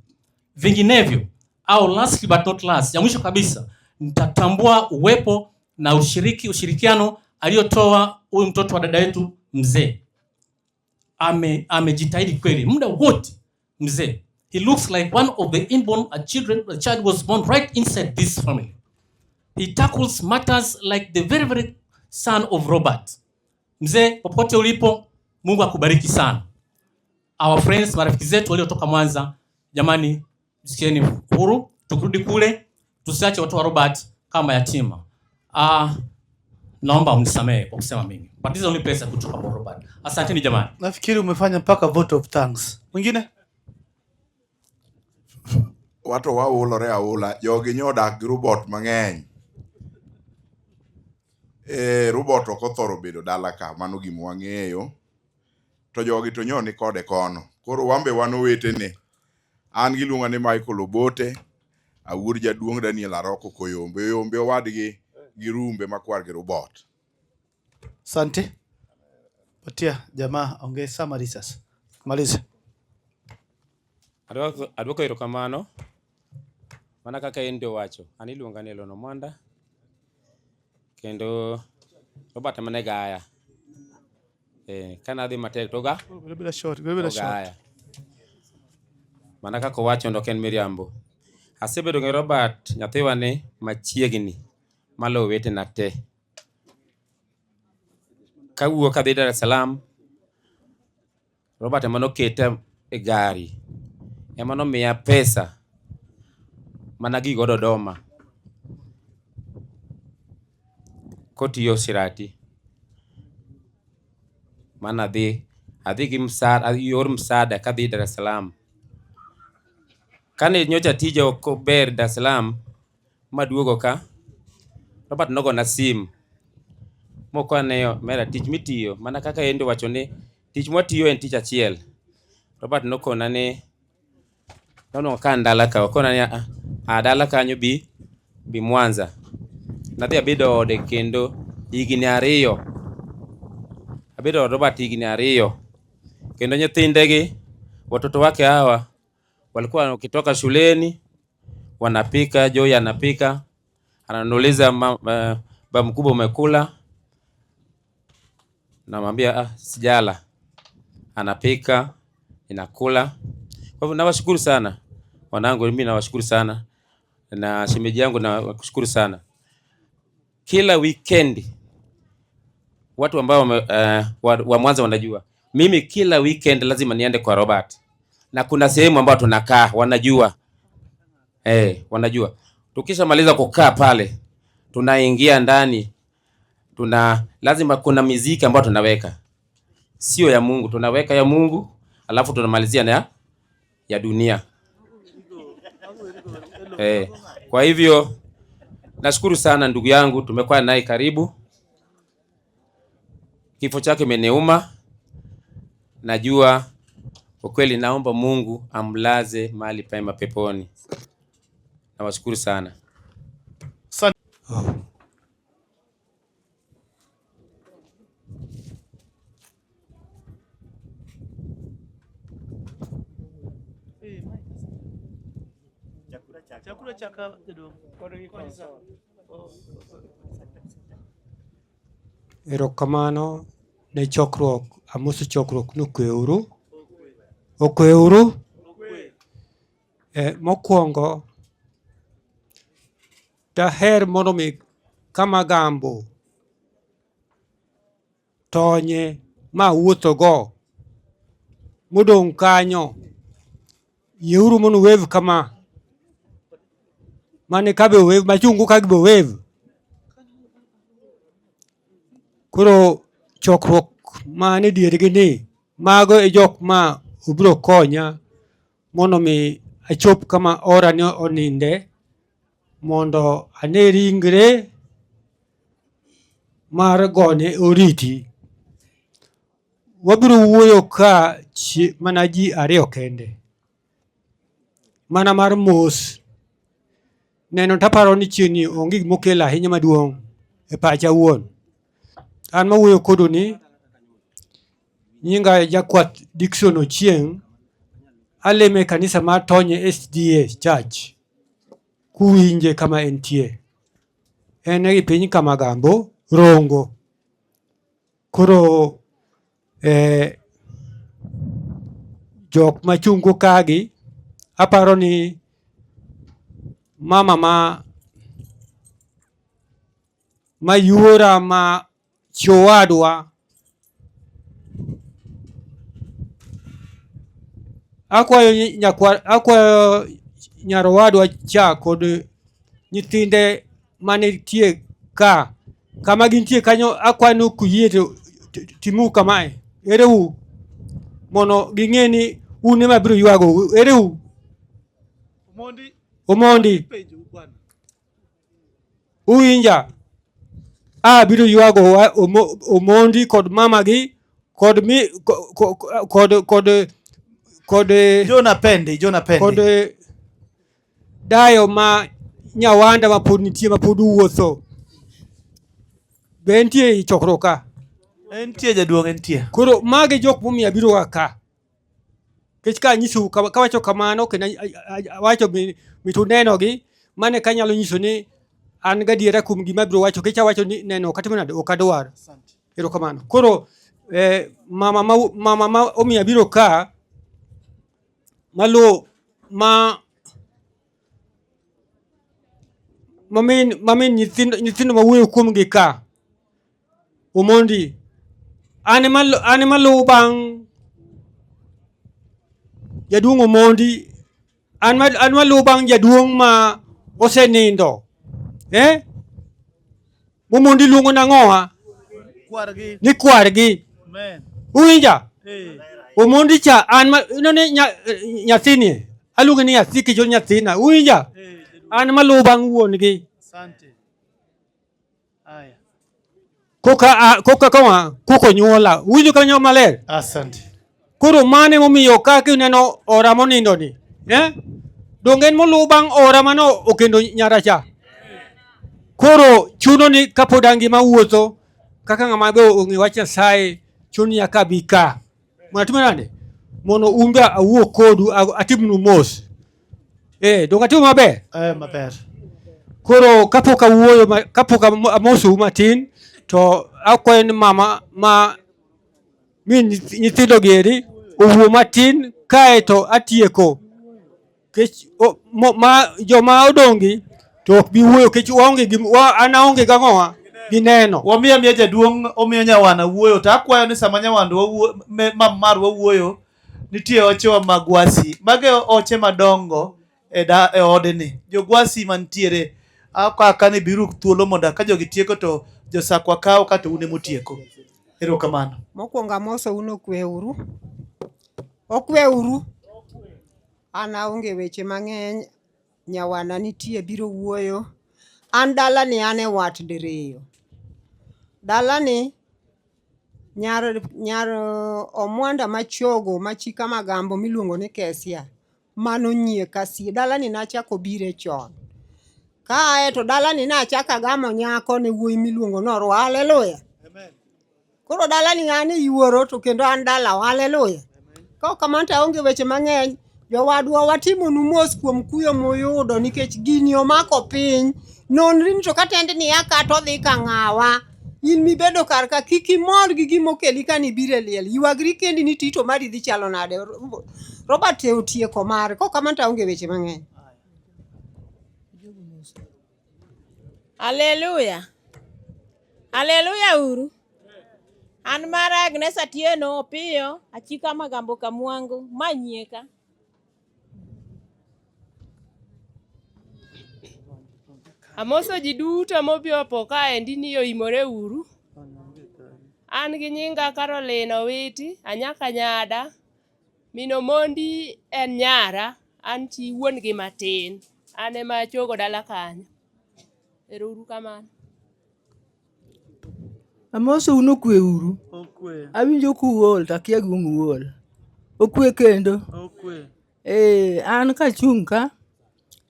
Vinginevyo au last but not last, ya mwisho kabisa, nitatambua uwepo na ushirikiano aliyotoa huyu mtoto wa dada yetu mzee. Amejitahidi kweli muda wote mzee. He looks like one of the inborn children. The child was born right inside this family. He tackles matters like the very very son of Robert. Mzee, popote ulipo, Mungu akubariki sana. Our friends, marafiki zetu waliotoka Mwanza, jamani, msikieni huru, tukurudi kule, tusiache watu wa Robert kama yatima. Naomba mnisamehe kwa kusema mimi. But this is only place kutoka kwa Robert. Asanteni jamani. Nafikiri umefanya mpaka vote of thanks. Mwingine? Watu wa ulore aula, jogi nyodak Robert mang'eny. Robert okothoro bedo dala ka, mano gima wang'eyo. To jogi to nyoni kode kono. Koro wambe wanowetene. An giluonga ni Michael Obote, awuor jaduong' Daniel Aroko Koyombe. Yombe owadgi girumbe makwar gi Robert. Asante. Patia jamaa ongea summary sasa. Maliza. Adwoko erokamano. Mana kaka en ndio wacho. An iluonga ni Elono Mwanda. Kendo Robert mane gaya. Kana adhi matek to ga. Bila short. Mana kaka wacho ndo ken miriambo. Asebedo gi Robert nyathiwa ne machiegni malo wete na te. Kawuok kadhi Dar es Salaam, Robert emano keta e gari. Emano miya pesa mana gigo Dodoma. Kotiyo Sirati. Mana adhi gi msaada, yor msaada kadhi Dar es Salaam. Kane nyocha tije ok ber Dar es Salaam, maduogo ka, Robert nogo na sim. Moko aneyo mera tich mitiyo, mana kaka endo wacho ni tich mwatiyo en tich achiel. Robert nokona ni nono ka ndala ka, okona ni dala kanyo bi Mwanza. Nadhi abedo ode kendo higni 2. Abedo Robert higni 2. Kendo nyithindegi, watoto wake hawa walikuwa wakitoka shuleni wanapika, Joy anapika, ananuliza baba mkubwa umekula? Namwambia sijala. Anapika, inakula. Kwa hivyo nawashukuru sana wanangu, mimi nawashukuru sana na shemeji yangu nakushukuru sana. Kila weekend watu ambao wa Mwanza wanajua mimi kila weekend lazima niende kwa Robert. Na kuna sehemu ambayo tunakaa wanajua. Wanajua. Tukisha maliza kukaa pale, tunaingia ndani. Lazima kuna muziki ambayo tunaweka. Sio ya Mungu, tunaweka ya Mungu, alafu tunamalizia na ya dunia. Kwa hivyo nashukuru sana ndugu yangu, tumekuwa naye karibu. Kifo chake kimeniuma. Najua ukweli, naomba Mungu amlaze mahali pema peponi. Nawashukuru sana. Erokamano ne chokruok, amoso chokruok okweuru. Mokwongo daher mondo mi kama gambo tonye ma wuotho go modong' kanyo, yeuru mondo wev kama mane kabe wev machungu kagibe wev. Koro chokruok mane diergi ni mago e jok ma ubiro konya mondo mi achop kama ora ni oninde, mondo ane ringre mar gone oriti. Wabiro wuoyo ka mana ji 2 kende, mana mar mos. Neno taparo ni chini onge mokelo ahinya maduong' e pacha wuon. An mawuoyo kodo ni nyinga Jakwath Dickson Ochieng', aleme kanisa mar Tonye SDA Church kuwinje kama entie. En e piny kama gambo Rongo. Koro jok machungo kagi aparo ni mama ma yuora ma chowadwa akwayo nyarowadwa cha kod nyithinde mane tie ka kama gintie kanyo akwano kuyie timu kamae ere u mono ging'e ni un ema biro ywago ere u Omondi uinja biro ywago Omondi kod mama gi kod mi kod Jona Pende kod dayo ma nyawanda ma pod nitie ma pod wuotho be entie i chokruok ka. Entie jaduong' entie. Koro mage jok momiyo biro ka kech ka nyisu kawacho kamano kendo wacho mitu neno gi mane kanyalo nyiso ni an gadiera kuom gima biro wacho kech awacho ni neno kata mana ok adwar. Erokamano. Koro mama ma omiyo biro ka malo mamin nyithindo ma wuoyo kuom gi ka Omondi ane maluwo bang' jaduong' Omondi an maluwo bang' jaduong' ma osenindo Omondi luongo nang'owa ni kwargi uwinja Omondi cha an nyathini aluonge ni nyathi kech nyathina uwinja an maluwo bang' wuon gi koka nyuola uwinjo kanyo maler. Asante. Koro mane momiyo kaka uneno ora monindo ni donge en moluwo bang' ora mano okendo nyaracha. Koro chuno ni kapod angima wuotho kaka ng'ama be ong'e wach Nyasaye chuno nyaka bi ka mondo nade mondo umba awuo kodu atimnu mos donge atimo maber maber. Koro kapok awuoyo kapok amosou matin to akwayo ni mama ma min nyithindo geri owuo matin kae to atieko kech joma odongi to ok bi wuoyo kech an aonge gang'owa gi neno. Wamiya jaduong' omiyo nyawana wuoyo to akwayo ni sama nyawandwa marwa wuoyo nitie ochewa mag Gwasi mage oche madongo e odni jogwasi mantiere aka ni biru thuolo mondo ka jogi tieko to josakwa kawo kato une motieko. Erokamano. Mokwongo amoso un okweuru an aonge weche mang'eny nyawana nitie biro wuoyo an dalani an e wat diriyo dalani nyar Omwanda machogo machika magambo miluongo ni Kesia mano nyie kasi dalani nachako bire chon kae to dalani nachaka gamo nyako ne wuoyi miluongo Norwa. Haleluya. Koro dalani an yuoro to kendo an dala. Haleluya. Ka kamano to aonge weche mang'eny jowadwa watimonu mos kuom kuyo muyudo nikech gini omako piny nonri ni to katende ni aka to dhi ka ng'awa in mibedo kar ka kik imor gi gimokeli ka ni bire liel ywagri kendi ni tito mari dhi chalo nade. Robert otieko mare ka kamano to aonge weche mang'eny. Haleluya. Haleluya uru. An mara Agnes Atieno Opiyo achika magambo kamwangu manyieka. Amoso ji duto mobiro po kaendi ni oimore uru. An gi nyinga Caroline Owiti anyaka nyada. Min Omondi en nyara an chi wuon gi matin. An ema chogo dala kanyo. Ero uru kamano. Amoso uno kwe uru. Awinjo kuol takia gung uol. Okwe kendo. An kachung' ka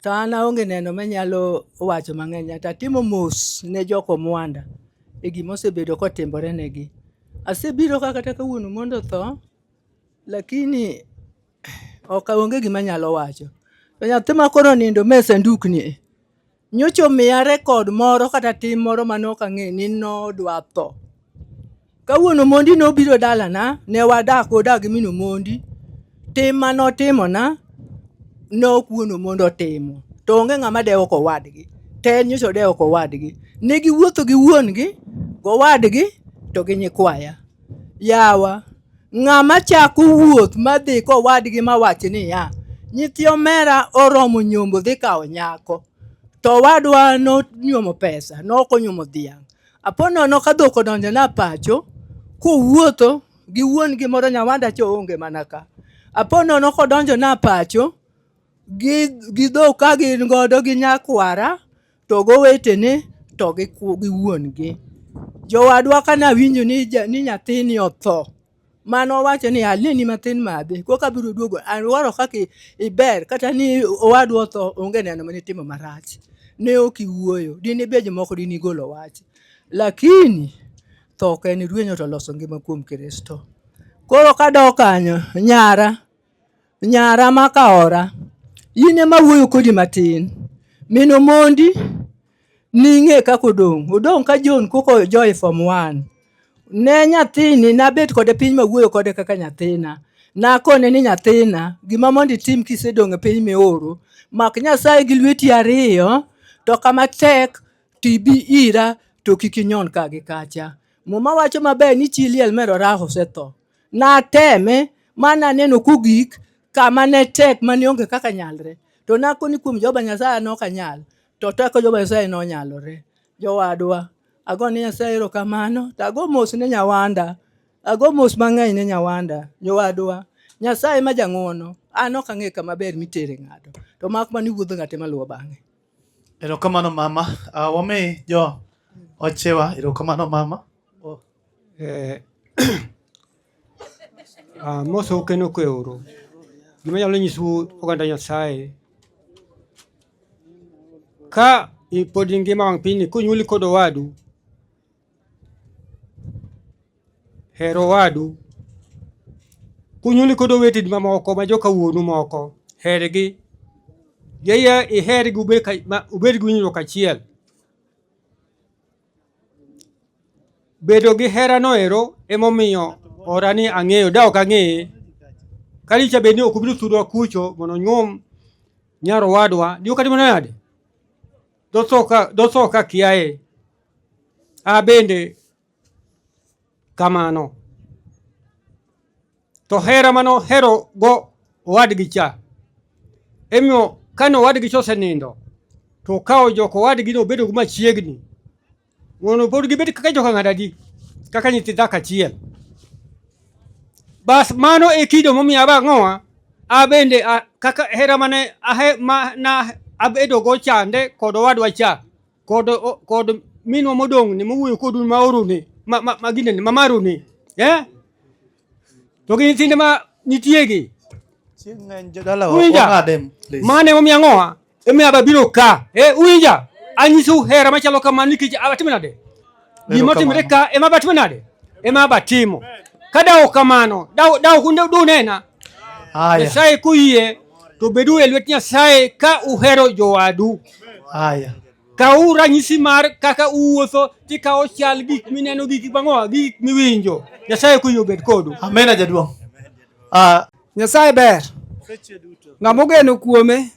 to an aonge neno manyalo wacho mang'eny ta timo mos ne joko Mwanda e gima osebedo kotimore negi. Asebiro kata kawuono mondo tho lakini ok aonge gima nyalo wacho. To nyathi ma koro nindo me sandukni nyocho miya rekod moro kata tim moro manok ang'e ni nodwa tho. Kawuono mondi nobiro dalana, ne wadak odak gi mino mondi. Tim manotimo na nokuono mondo timo. To onge ng'ama dewo ko wadgi. Ten nyiso dewo ko wadgi. Ne giwuotho gi wuon gi, go wadgi to gi nyikwaya. Yawa, ng'ama chako wuoth madhi ko wadgi mawachi ni ya. Nyithi omera oromo nyombo dhi kao nyako. To wadwa no nyuomo pesa, no ko nyuomo dhiang'. Apono no kadhok odonjo na pacho, ko wuotho gi wuon gi moro nyawanda cho onge manaka. Apono no kodonjo na pacho, gi dhok ka gin godo gi nyakwara, to go wetene, to gi wuon gi. Jowadwa kana winjo ni nyathini otho. Mano wacho ni alini mathin madhi, koka biro duogo, anwaro kaki iber, kata ni owadwa otho, onge neno mani timo marach. Ne oki wuoyo, dini beje moko dini golo wach. Lakini, tho ka en rwenyo to loso ngima kuom Kristo. Koro kadok kanyo, nyara makaora, yine mawuoyo kodi matin. Mino mondi, ning'e kako odong ka John koko Joy Form 1. Ne nyathini nabet kode piny mawuoyo kode kaka nyathina. Nakone ni nyathina, gima mondi tim kisedong' e piny mioro, mak Nyasaye gi lweti ariyo, to kama tek tibi ira to kikinyon ka gi kacha. Muma wacho maber ni chi liel mero raho setho. Nateme mana neno kugik kama ne tek mani onge kaka nyalre. To nakoni kuom Jehova Nyasaye no kanyal. To teko Jehova Nyasaye no nyalore. Jowadwa, ago ni Nyasaye erokamano, to ago mos ne nyawanda. Ago mos mang'eny ne nyawanda. Jowadwa, Nyasaye ma jang'wono, an ok ang'e kama ber mitere ng'ato. To mak mani wuodho ng'ate maluwo bang'e. Erokamano mama. Wami jo ochewa, erokamano mama. Moso keno kweoro. Gima nyalo nyisu oganda Nyasaye. Ka pod ngima wang' piny kunyuli kod owadu, hero wadu, kunyuli kod oweteni mamoko ma joka wuonu moko, hergi, yaya ihergi ubed gi winjruok achiel. Bedo gi hera no ero emomiyo orani ang'eyo, da ok ang'eye. Kalicha beni ok ubiro tudwa kucho mondo nyuom nyaro wadwa, dio kati mono yade. Dosoka kiaye. Bende kamano. To hera mano hero go wadgi cha. Emio kano wadgi chose nindo. To kao joko wadgi no bedo kuma chiegni. Wono pod gibet kaka joka ng'adadi. Kaka nyithi dhaka chiel. Bas mano e kido momiyo abang'oa. Bende kaka hera mane abedo go chande kod owadwa cha. Kod minwa modong' ni mowuoyo kodu maoru ni. Magine ni mamaru ni. To gi nyithinde ma nitiegi. Uwinja? Mane momiyo ang'oa. Emi ababiro ka. Uwinja? Anyisu hera machalo kamano nikech abatimo nade. Gima timre ka ema batimo nade. Ema batimo. Kada okamano. Da kunde dunena. Nyasaye kuyie to bedu e lwet Nyasaye ka uhero jowadu. Ka ranyisi mar kaka uwuotho tikao chal gik mineno gik bang'oa gik miwinjo. Nyasaye kuyie obed kodu. Amen jaduong'. Nyasaye ber. Ng'amogeno kuome.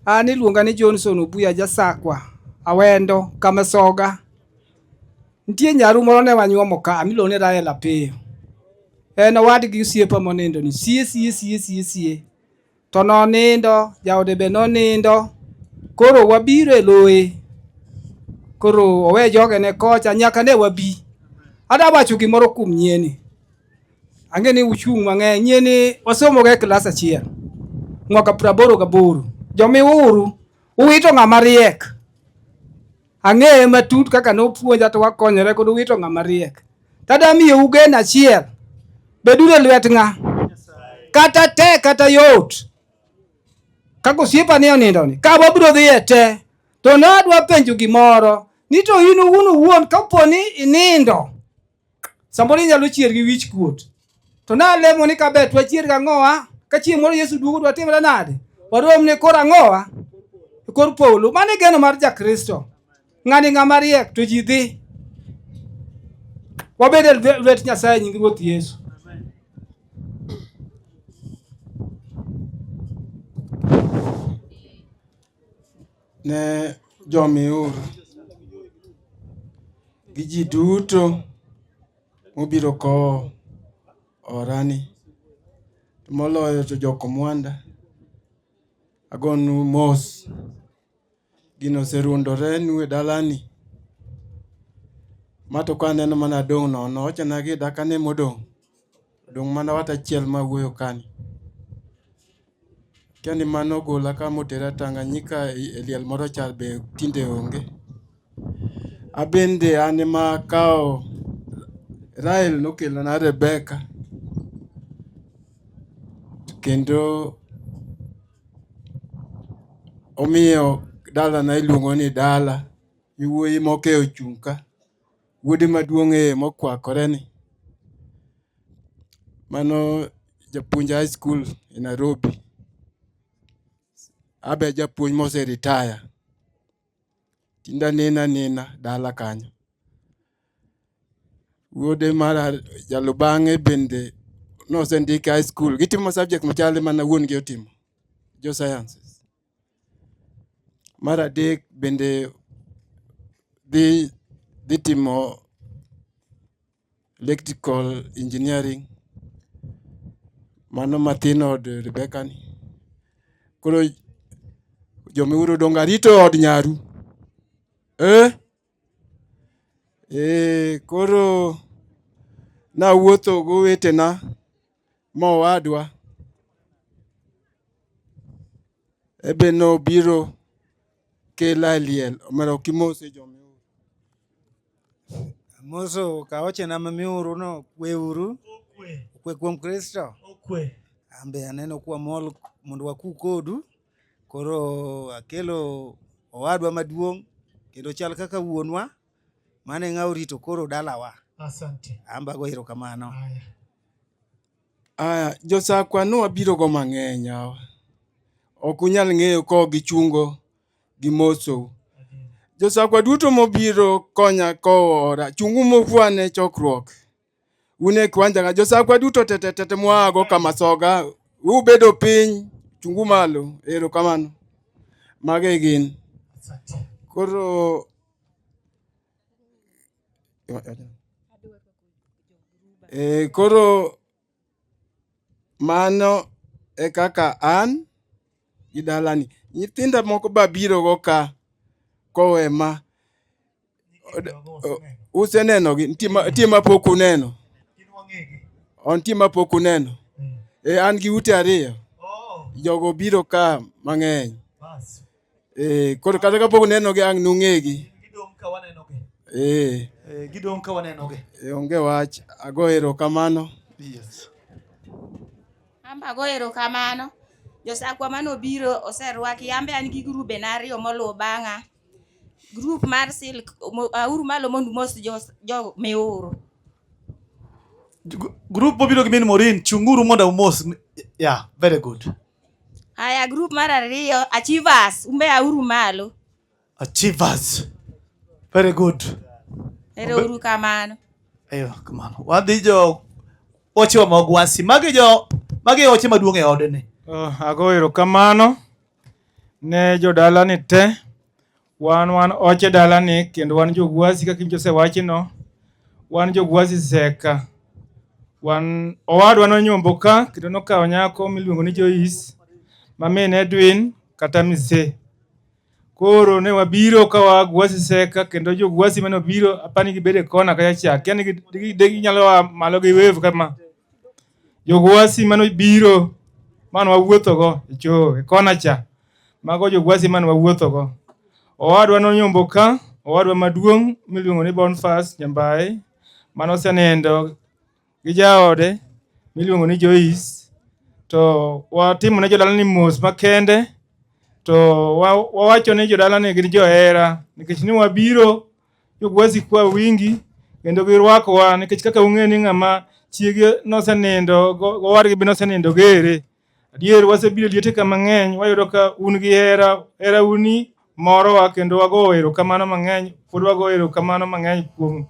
An iluonga ni Johnson Obuya Jasakwa, Awendo, Kamasoga. Nitie nyaru moro ne wanyuomo ka miluongo ni Rael Apiyo. En owadgi osiepa monindo ni sie. To nonindo, jaode be nonindo. Koro wabiro e loye. Koro owe joge ne kocha nyaka ne wabi. Ada wacho gimoro kuom nyieni. Ang'e ni uchung' mang'eny. Nyieni wasomo ga e klas 1. Mwaka 88. Jomiuru, uwito ng'ama riek. Ang'eye matut kaka nopuonja to wakonyore kod uwito ng'ama riek. Tada miyo ugen achiel. Bedure lwet ng'a. Kata te kata yot. Kako osiepa ni onindo ni. Ka wabiro dhiye te. To nadwa penjo gimoro. Ni to unu wuon kaponi inindo. Samoro inyalo chier gi wich kuot. To nalemo ni kabet wachier ga ng'owa. Ka chieng' moro Yesu duogo dwa timre nade. Warom ne kor ang'owa. Kor polo. Mane geno mar ja Kristo. Ng'ani ng'ama riek to ji dhi. Wabed e lwet Nyasaye nying Ruoth Yesu. Ne jomiur gi ji duto mobiro kowo orani, moloyo to joko Mwanda, agonu mos. Gino oserundore nu e dalani. Mato ka aneno mana dong' nono, ochana gi dakane modong'. Dong' mana wat achiel ma wuoyo kani. Kiani mano gola ka motera Tanganyika e liel moro cha be tinde onge. Abende ane ma kao Rael nokelo na Rebecca. Kendo omiyo dala na iluongo ni dala. Iwuoyi moke ochung' ka. Wuode maduong' mokwakore ni. Mano japuonj high school e Nairobi. Abe japuonj mose retire. Tinda nena dala kanyo. Wuode mara jalubang'e bende nosendike high school. Gitimo subject machal mana wuon gi otimo. Jo sciences. Mara adek bende dhi timo electrical engineering. Mano mathin od Rebecca ni. Koro jomiuru donga rito od nyaru. Koro na wuotho go wetena mowadwa. Ebe no biro kela liel. Omero kimose jomiuru. Moso ka ochena mamiuru no kweuru. Kwe kuom Kristo. Ambe aneno kwa mol mondo waku kodu. Koro akelo owadwa maduong' kendo chal kaka wuonwa mane ng'aw rito koro dalawa. Asante. Amba go erokamano. Aya, josakwa no wabiro go mang'eny yawa. Ok unyal ng'eyo ko gichungo gimoso. Josakwa duto mobiro konya kowo ora. Chungu mofwane chokruok. Une kwanja josakwa duto tete mwago kama soga. Ubedo piny. Chungu malo. Erokamano. Mage gin. Koro koro mano e kaka an gi dalani. Nyithinda moko babiro go ka kowe ma useneno gi nitie mapok uneno. Nitie mapok uneno. An gi ute ariyo. Jogo biro ka mang'eny. Koro kata kapok uneno gi ang' nung'egi. Gidong ka waneno gi. Gidong ka waneno gi. Onge wach. Ago erokamano. Yes. Amba ago erokamano. Josakwa manobiro oserwaki. Ambe an gi grube na ariyo moluwo bang'a. Group mar Silk. Auru malo mondo mos jo miuru. Group mobiro gi min Morin. Chunguru mondo mos. Yeah, very good. Aya group mar ariyo. Achievers. Umbe auru malo. Achievers. Very good. Ero kamano. Eyo kamano. Wadhi jo oche wa mogwasi. Magi oche maduong' e ode ni. Ago erokamano ne jodalani te. Wan oche dalani kendo wan jogwasi kaka Jose wachino. Wan jogwasi seka. Wan owadwa nonyombo ka kendo nokawo nyako miluongo ni Joyce. Mamene Edwin kata Mise. Koro ne wabiro ka wagwasi seka kendo jogwasi mane obiro apani gibede kona kaya chak. Yani ginyalo malo gi wave kama. Jogwasi mane obiro mane wawuotho go e kona cha. Mago jogwasi mane wawuotho go. Owadwa nonyombo ka, owadwa maduong' miluongo ni Boniface Nyambaye. Mane osenendo gi jaode miluongo ni Joyce. To watimo ne jodalani mos makende. To wawacho ne jodalani gin johera. Nikech ni wabiro jogwasi kwa wingi. Kendo girwakowa nikech kaka ung'e ni ng'ama chiege nosenindo. Owadgi be nosenindo gere. Adier wasebiro liete kama ng'eny. Wayudo ka un gi hera uni morowa kendo wago erokamano mang'eny. Pod wago erokamano mang'eny kuom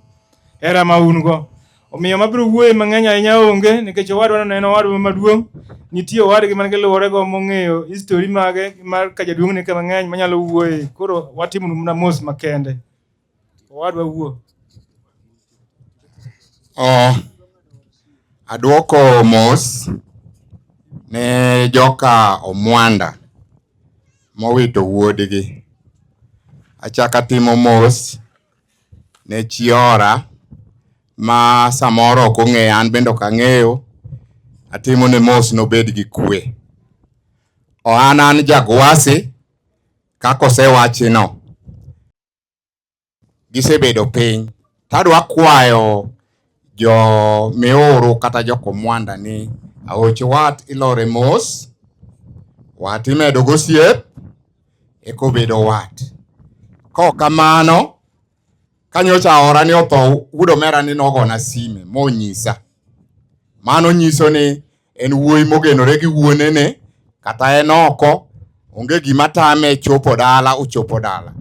hera ma un go. Omiyo mabiro wuoye mang'eny ahinya onge nikech owadwa neno owadwa maduong', nitie owadgi man gi luwore go mong'eyo history mage mar ka jaduong' ne ka mang'eny manyalo wuoye. Koro watimo na mos makende. Owadwa wuo. Adwoko mos ne joka Omwanda mowito wuodgi. Achaka timo mos ne Chiora ma samoro ok ong'eyo, an bende ok ang'eyo. Atimo ne mos nobed gi kwe. An Jagwasi kaka osewachino. Gisebedo piny. Tadwa kwayo jo Miuru kata jok Omwanda ni aoch wat ilore mos, wat imedo gosiep, ekobedo wat. Kamano, kanyocha ora ni otho, wudo mera ni nogona sime monyisa. Mano nyiso ni en wuoyi mogenore gi wuonene, kata en oko, onge gima tame chopo dala, ochopo dala.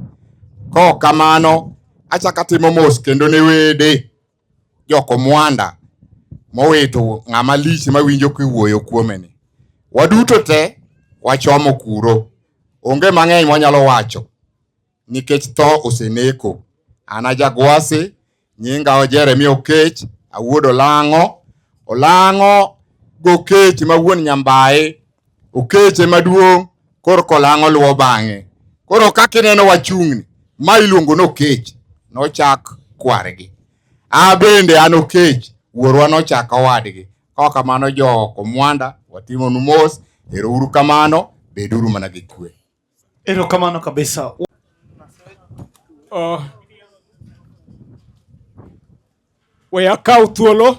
Kamano, achaka timo mos kendo ne wede jok Omwanda mowito ng'ama lich mawinjo kiwuoyo kuomeni. Waduto te wachomo kuro. Onge mang'eny mwanyalo wacho nikech tho oseneko. An Jagwasi, nyinga Jeremy Okech, awuod Olang'o gokech ma wuon Nyambaye, Okech maduong' korko Olang'o luwo bang'e. Koro kaka ineno wachung'ni, ma iluongo n'Okech, nochak kwargi. Bende an Okech, wuorwa nochako wadgi. Kamano jok Omwanda, watimo nu mos, erouru kamano, beduru mana gi kwe. Erokamano kabisa. We akaw thuolo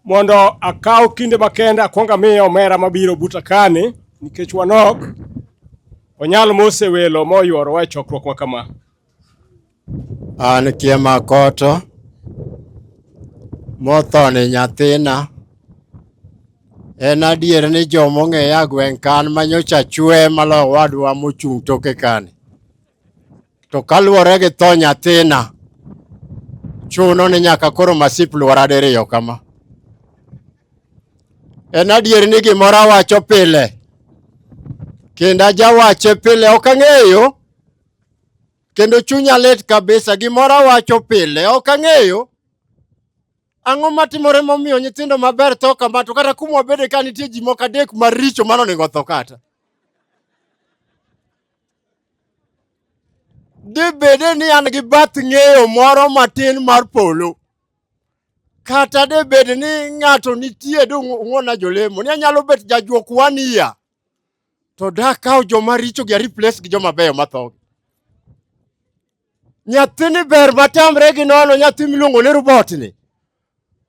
mondo akaw kinde makende akwonga miyo omera mabiro buta kani nikech wanok onyal mose welo moyuoro wa chokruok makama. An Kiema Koto mothone nyathina. En adier ni jomo ng'eya gweng' kan manyocha chwe malo wadwa mochung' toke kani. To kaluwore gi tho nyathina, chuno ni nyaka koro masip luora diriyo kama. En adier ni gimoro awacho pile, kendo ajawache pile, ok ang'eyo, kendo chunya lit kabisa. Gimoro awacho pile, ok ang'eyo ang'o matimore momiyo nyithindo maber tho kama, to kata kuma wabede ka nitie ji moko adek maricho mano onego tho kata. Debede ni an gi bath ng'eyo moro matin mar polo, kata debede ni ng'ato nitie ng'wona jolemo ni anyalo bet jajuok 1 year to dakaw joma richo gi replace gi joma beyo matho. Nyathini ber matamre gi nono, nyathi miluongo ni Robot ni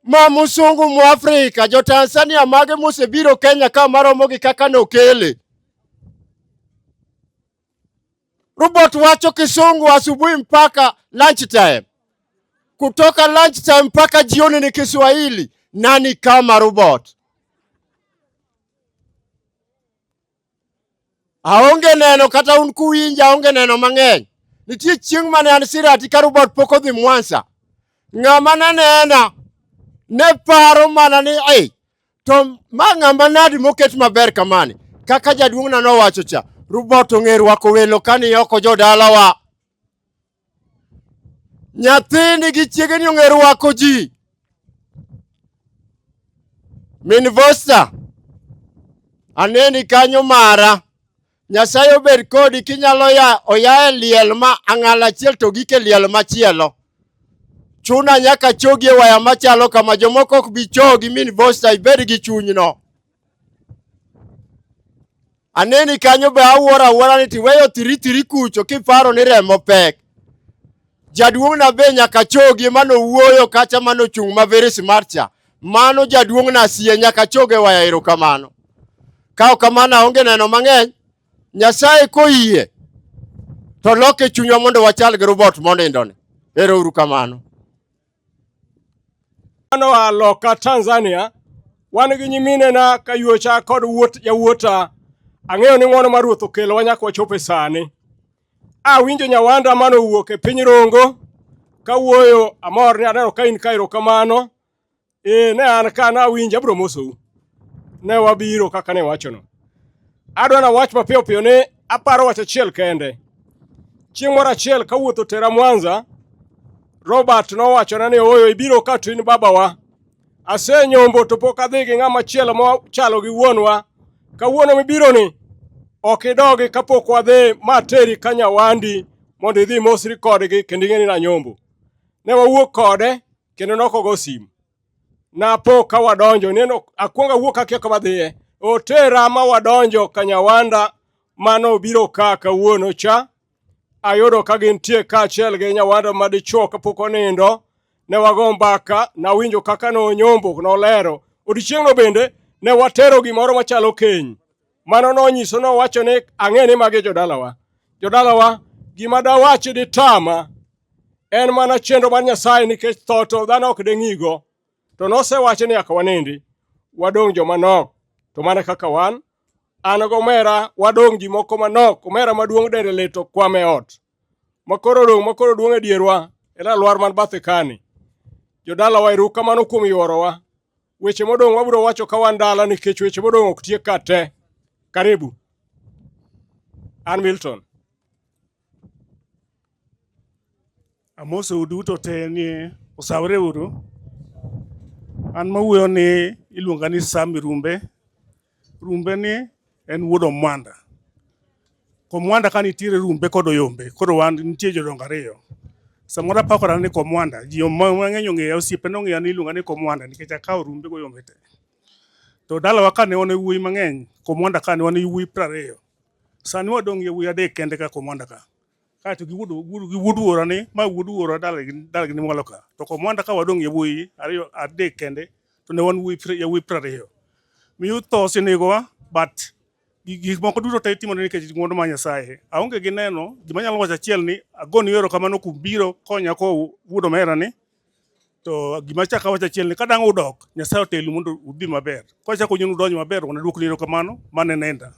ma musungu mu Afrika, jo Tanzania mage mosebiro Kenya ka maromo gi kaka nokele. Robot wacho Kisungu asubuhi mpaka lunch time, kutoka lunch time mpaka jioni ni Kiswahili. Nani kama Robot? Aonge neno kata un kuwinja, aonge neno mang'eny. Nitie chieng' mane an Sirati ka Robot pok odhi Mwanza. Ng'ama nena ne paro mana ni to ma ng'ama nadi moket maber kamani. Kaka jaduong'na nowacho cha, Robot ong'e rwako welo kani oko jodalawa. Nyathini gi chiegni ong'e rwako ji. Min Vosta, aneni kanyo mara. Nyasaye obed kodi kinyalo oya e liel ma ang'ala achiel to gike liel machielo. Chuna nyaka chogi e waya machalo kama, jomoko ok bi chogi. Min Vosta, ibed gi chunyno. Aneni kanyo be awuora ni tiweyo thiri kucho kiparo ni remo pek. Jaduong'na be nyaka chogi mano wuoyo kacha mano chung' ma very smart cha. Mano jaduong'na siye nyaka choge waya. Erokamano. Kao kamano aonge neno mang'eny. Nyasaye koyie to loke chunywa mondo wachal gi Robot monindoni. Erouru kamano. Ano loka Tanzania, wan gi nyimine na kayuocha kod yawuota. Ang'eyo ni ng'wono mar Ruoth okelo nyaka wachope sani. Awinjo Nyawanda mano wuok e piny Rongo kawuoyo amor ni aneno ka in kairo kamano. Ne an ka na winja bro mosou. Ne wabiro kaka ne wachono. Adwa na wach mapiyo piyo ne aparo wach achiel kende. Chieng' moro achiel kawuotho tera Mwanza, Robert nowachona ni oyo ibiro ka to in babawa. Asenyombo to pok adhi gi ng'ama chielo mochalo gi wuonwa. Kawuono mibiro ni ok idogi kapok wadhi materi ka nyawandi mondo idhi mosri kodgi kendo ing'eni na nyombo. Ne wawuok kode kendo nokogo simu. Napo ka wadonjo neno akwonga wuok akia kama dhiye. Otera ma wadonjo ka nyawanda mano biro ka kawuono cha. Ayudo ka gintie kaachiel gi nyawanda madichuo kapok onindo. Ne wago mbaka na winjo kaka no nyombo nolero. Odiochieng'no bende ne watero gimoro machalo keny. Mano nonyiso nowacho ni ang'e ni magi jodalawa. Jodalawa gima dawachi di tama en mana chenro mar Nyasaye nikech thoto dhano ok deng'igo. To nosewacho ni aka wanindi wadong' joma nok. To mana kaka wan an go mera wadong' ji moko manok. Omera maduong' dende leto kwame ot. Makoro duong' e dierwa en alwar man bathe kani. Jodalawa erokamano kuom yuorowa. Weche modong' wabiro wacho ka wan dala nikech weche modong' ok tiek ka te. Karibu. An Milton. Amoso uduto te ni usawre uru. An mawuoyo ni iluonga ni Sami Rumbe. Rumbe ni en wuod Omwanda. Komwanda ka nitiere Rumbe kod Oyombe. Koro wan nitie jodongo ariyo. Samoro apakora ni Komwanda. Ji mang'eny ong'eya, osiepena ong'eya ni iluonga ni Komwanda nikech akawo Rumbe go Oyombe te. To dalawa ka ne wan wuoyi mang'eny, Komwanda ka ne wan wuoyi 20. Sani wadong' wuoyi 3 kende ka Komwanda ka. Kaeto gi wuod wuora ni, ma wuod wuora dalagi ni mwalo ka. To Komwanda ka wadong' wuoyi 3 kende, to ne wan wuoyi 20. Miyo tho osenegowa, but gik moko duto te itimo nikech ng'wono mar Nyasaye. Aonge gi neno, gima nyalo wacho achiel ni agoni erokamano kuom biro konya ko wuod omera ni. To gima chaka wacho achiel ni kadang' udok, Nyasaye otelu mondo udhi maber. Kwachako nyunu donjo maber, wanaduok ni erokamano, mane nenda.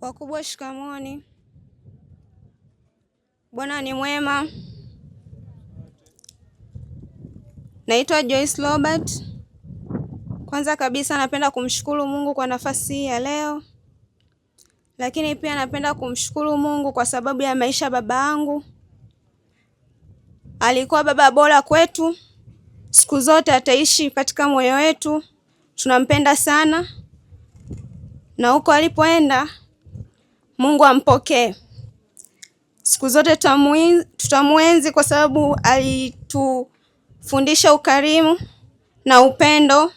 Wakubwa shikamoni. Bwana ni mwema. Naitwa Joyce Robert. Kwanza kabisa napenda kumshukuru Mungu kwa nafasi hii ya leo. Lakini pia napenda kumshukuru Mungu kwa sababu ya maisha ya baba yangu. Alikuwa baba bora kwetu. Siku zote ataishi katika moyo wetu. Tunampenda sana. Na huko alipoenda, Mungu ampokee. Siku zote tutamuenzi kwa sababu alitufundisha ukarimu na upendo.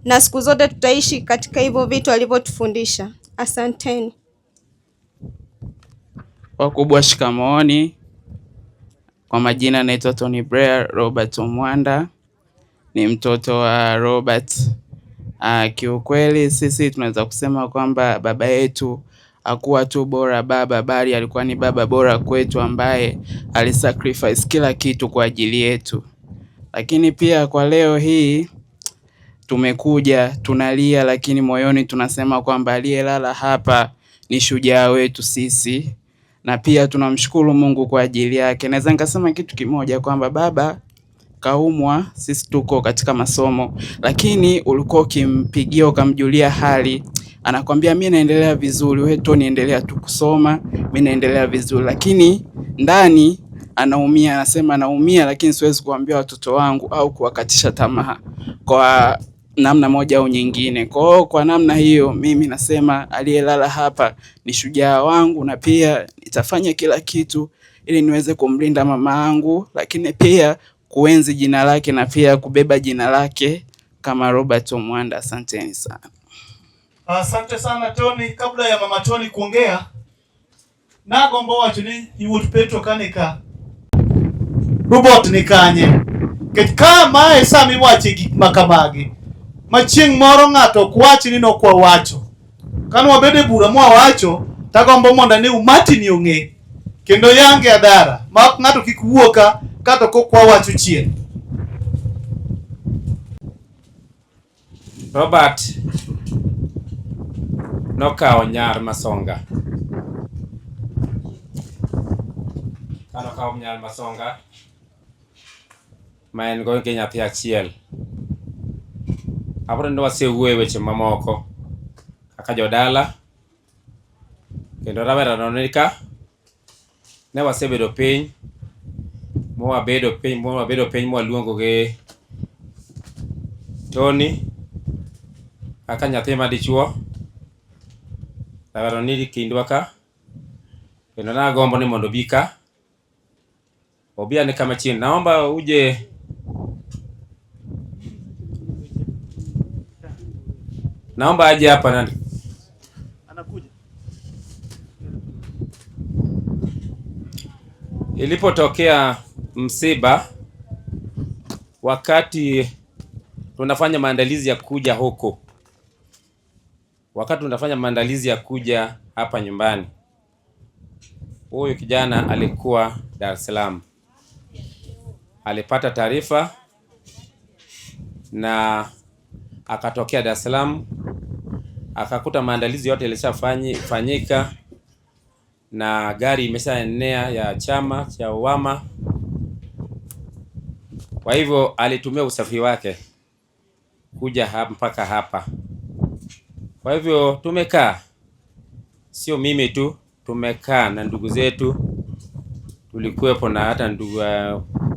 Na siku zote tutaishi katika hivyo vitu alivyotufundisha. Asanteni. Wakubwa shikamooni. Kwa majina naitwa Tony Blair Robert Omwanda. Ni mtoto wa Robert. Kiukweli sisi tunaweza kusema kwamba baba yetu hakuwa tu bora baba, bali alikuwa ni baba bora kwetu ambaye alisacrifice kila kitu kwa ajili yetu. Lakini pia kwa leo hii tumekuja tunalia, lakini moyoni tunasema kwamba aliyelala hapa ni shujaa wetu sisi, na pia tunamshukuru Mungu kwa ajili yake. Naweza nikasema kitu kimoja kwamba baba kaumwa, sisi tuko katika masomo, lakini ulikuwa ukimpigia ukamjulia hali, anakuambia mimi naendelea vizuri, wewe tu niendelea tu kusoma, mimi naendelea vizuri. Lakini ndani anaumia, anasema anaumia, lakini siwezi kuambia watoto wangu au kuwakatisha tamaa kwa namna moja au nyingine. Kwa namna hiyo mimi nasema aliyelala hapa ni shujaa wangu, na pia nitafanya kila kitu ili niweze kumlinda mama yangu, lakini pia kuenzi jina lake na pia kubeba jina lake kama Robert Omwanda. Asanteni sana. Asante sana Tony. Kabla ya mama Tony kuongea, nagomba wacho ni iwuot Petro kanika robot ni kanye. Ketka mae sami wache gik makamagi. Machieng' moro ng'ato kwachi ni nokwa wacho. Kano wabede bura mwa wacho, tagombo mondo ni umati ni ong'e. Kendo yange adara, ma ng'ato kik wuoka kata kokwa wacho chien. Robert, nokao nyar Masonga. Kanokao nyar Masonga ma en go ke nyathi achiel. Abro ndo wasewuoyo weche mamoko kaka jodala, kendo rawera nonika ne wasebedo piny mwabedo piny mwaluongo ge Tony kaka nyathi madichuo. Rawera ni kindwa ka, kendo nagombo ni mondo bika obia ni kama chini. Naomba uje naomba aje hapa nani. Anakuja. Ilipotokea msiba, wakati tunafanya maandalizi ya kuja huko, wakati tunafanya maandalizi ya kuja hapa nyumbani, huyu kijana alikuwa Dar es Salaam. Alipata taarifa na akatokea Dar es Salaam, akakuta maandalizi yote yalishafanyika na gari imeshaenea ya chama cha UWAMA. Kwa hivyo alitumia usafiri wake kuja hapa mpaka hapa. Kwa hivyo tumekaa, sio mimi tu, tumekaa na ndugu zetu, tulikuwepo na hata ndugu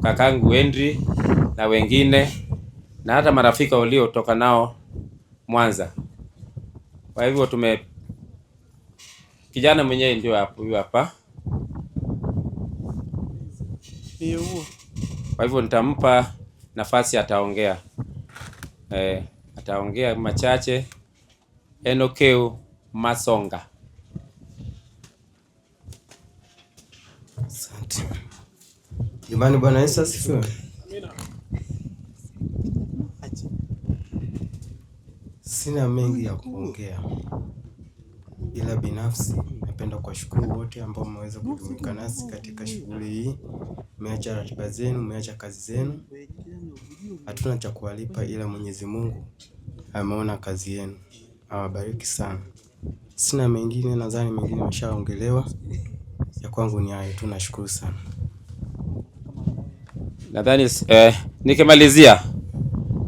kakangu Henry na wengine na hata marafiki waliotoka nao Mwanza. Kwa hivyo kijana mwenyewe ndio hapo, huyu hapa. Kwa hivyo nitampa nafasi, ataongea. Ataongea machache. Enokeu Masonga. Asante. Jamani, Bwana Yesu asifiwe. Sina mengi ya kuongea, ila binafsi napenda kuwashukuru wote ambao mmeweza kujumuika nasi katika shughuli hii. Mmeacha ratiba zenu, mmeacha kazi zenu. Hatuna cha kuwalipa, ila Mwenyezi Mungu ameona kazi yenu. Awabariki sana. Sina mengine, nadhani mengine yameshaongelewa. Ya kwangu ni hayo tu, nashukuru sana. Nadhani nikimalizia,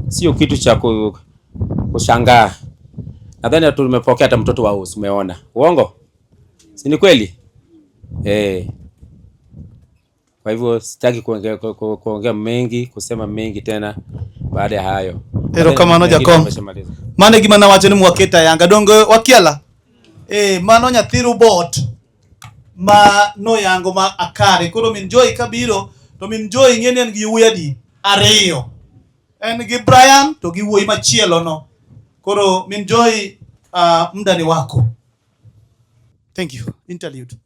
sio kitu cha kushangaa. Nadhani tumepokea hata mtoto wa Usu, umeona. Uongo? Si ni kweli? Kwa hivyo sitaki kuongea mengi, kusema mengi tena baada ya hayo. Ero kamano Jakom. Mane gima na wacho ni mwaketa yanga dongo wakiala. Mano nyathiru bot ma no yango ma akare. Koro min Joy kabiro, to min Joy ng'eni en gi yawuoyi ariyo. En gi Brian to gi wuoyi machielo no. Koro min Joy, muda ni wako. Thank you. Interlude.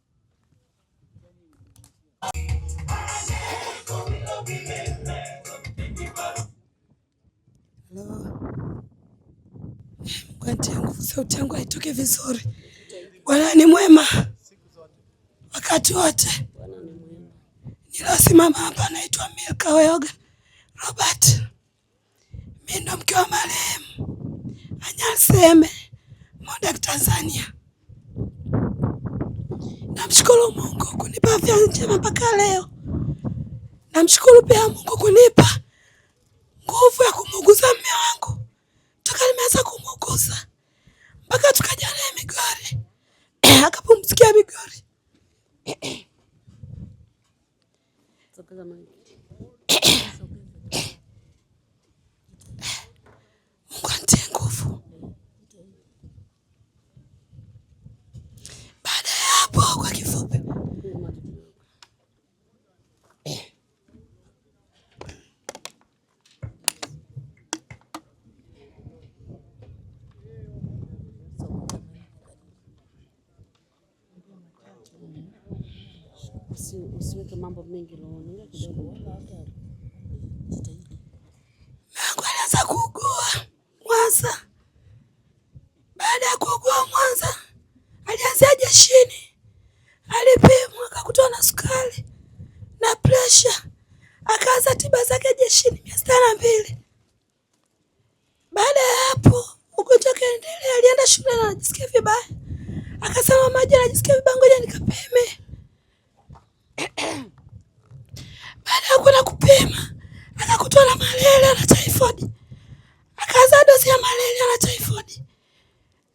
Kwanti yangu, sauti yangu haitoki vizuri. Bwana ni mwema wakati wote. Nilosimama hapa naitwa Milka Oyoga Robert. Mimi ndo mke wa marehemu Anyal Seme Modek Tanzania. Namshukuru Mungu kunipa afya njema mpaka leo. Namshukuru pia Mungu kunipa nguvu ya kumuguza mume wangu toka nimeanza kumuguza mpaka tukaja naye Migori. Akapumzikia Migori. Mungu anitie nguvu. Baada ya hapo, kwa kifupi, usiweke mambo mengi rohoni kidogo. Mungu alianza kuugua Mwanza. Baada ya kuugua Mwanza, alianzia jeshini. Alipimwa akakutwa na sukari na pressure. Akaanza tiba zake jeshini 602. Baada ya hapo, ugonjwa kaendelea, alienda shule na anajisikia vibaya. Akasema maji anajisikia vibaya, ngoja nikapime. Baada ya kwenda kupima, akakutwa na malaria na typhoid. Akaanza dozi ya malaria na typhoid.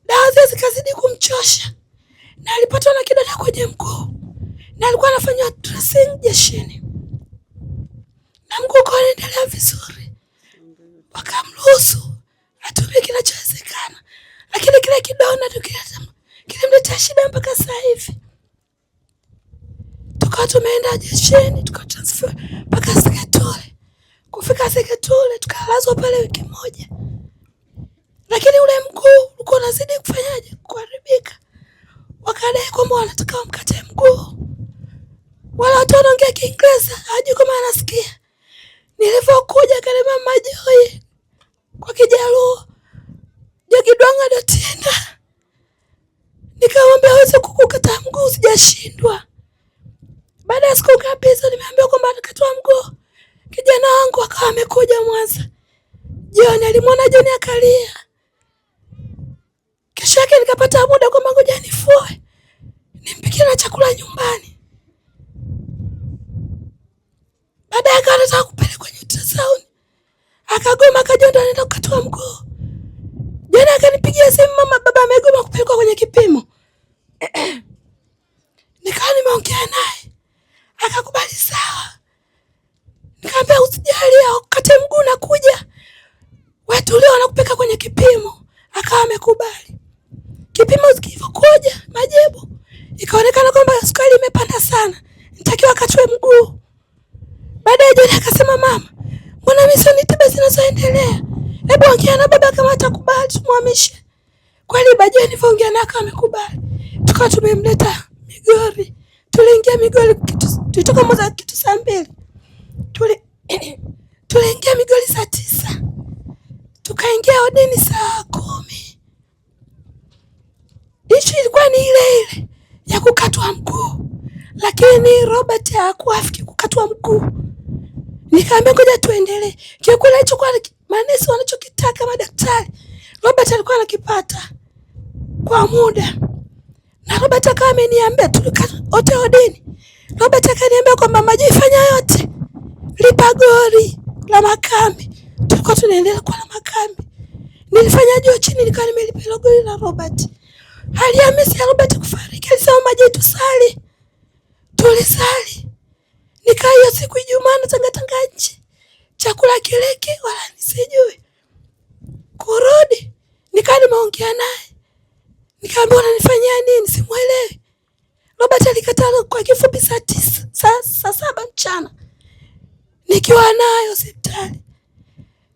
Dawa zile zikazidi kumchosha. Na alipatwa na kidonda kwenye mguu. Na alikuwa anafanywa dressing jeshini. Na mguu ukaendelea vizuri. Wakamruhusu atumie kinachowezekana. Lakini kile kidonda kilimletea shida mpaka sasa hivi. Tukawa tumeenda jeshini, tukatransfer mpaka Seketule. Kufika Seketule tukalazwa pale wiki moja. Lakini ule mguu ulikuwa unazidi kufanyaje? Kuharibika. Wakadai kwamba wanataka wamkate mguu. Wala watu wanaongea Kiingereza, hajui kama anasikia. Nilipokuja kalema Majoi kwa Kijaluo, Jogidwanga Dotinda. Nikamwambia hawezi kukukata mguu, sijashindwa. Baada ya siku ngapi hizo nimeambiwa kwamba atakatwa mguu. Kijana wangu akawa amekuja Mwanza. Jioni alimwona Joni akalia. Kesho yake nikapata muda kwamba ngoja nifue, nimpikie na chakula nyumbani. Baadaye akawa anataka kupeleka kwenye ultrasound. Akagoma, akaja ndo anaenda kukatwa mguu. Joni akanipigia simu, mama, baba amegoma kupelekwa kwenye kipimo. Nikawa nimeongea naye. Akakubali sawa. Nikamwambia usijali, ukate mguu na kuja. Wetu leo wanakupeleka kwenye kipimo. Akawa amekubali. Kipimo kilivyokuja majibu, ikaonekana kwamba sukari imepanda sana, nitakiwa akatwe mguu. Baadaye Joni akasema, mama, mbona mimi sioni tiba zinazoendelea? Hebu ongea na baba kama atakubali tumhamishe. Kweli Bajoni nilipoongea naye amekubali. Tukawa tumemleta Migori. Tuliingia Migori tulitoka Mwanza kitu saa 2. Tuliingia Migori saa 9. Tukaingia odini saa 10. Ishi ilikuwa ni ile ya kukatwa mguu. Lakini Robert hakuafiki kukatwa mguu. Nikaambia ngoja tuendelee. Kiukweli hicho kwa manesi wanachokitaka madaktari, Robert alikuwa anakipata kwa muda. Na Robert akawa ameniambia tulikata wote odini. Robert akaniambia kwamba Majoi fanya yote. Lipa goli la makambi. Tulikuwa tunaendelea kwa la makambi. Nilifanya juu chini nikawa nimelipa goli la Robert. Alhamisi ya Robert kufariki, alisema Majoi tusali. Tulisali. Nikaa hiyo siku Ijumaa na tanga nje. Chakula kileki wala nisijui. Kurudi nikaa nimeongea naye. Nikaambia unanifanyia nini? Simuelewi. Robert alikataa kwa kifupi saa 9, saa 7 mchana. Nikiwa nayo hospitali.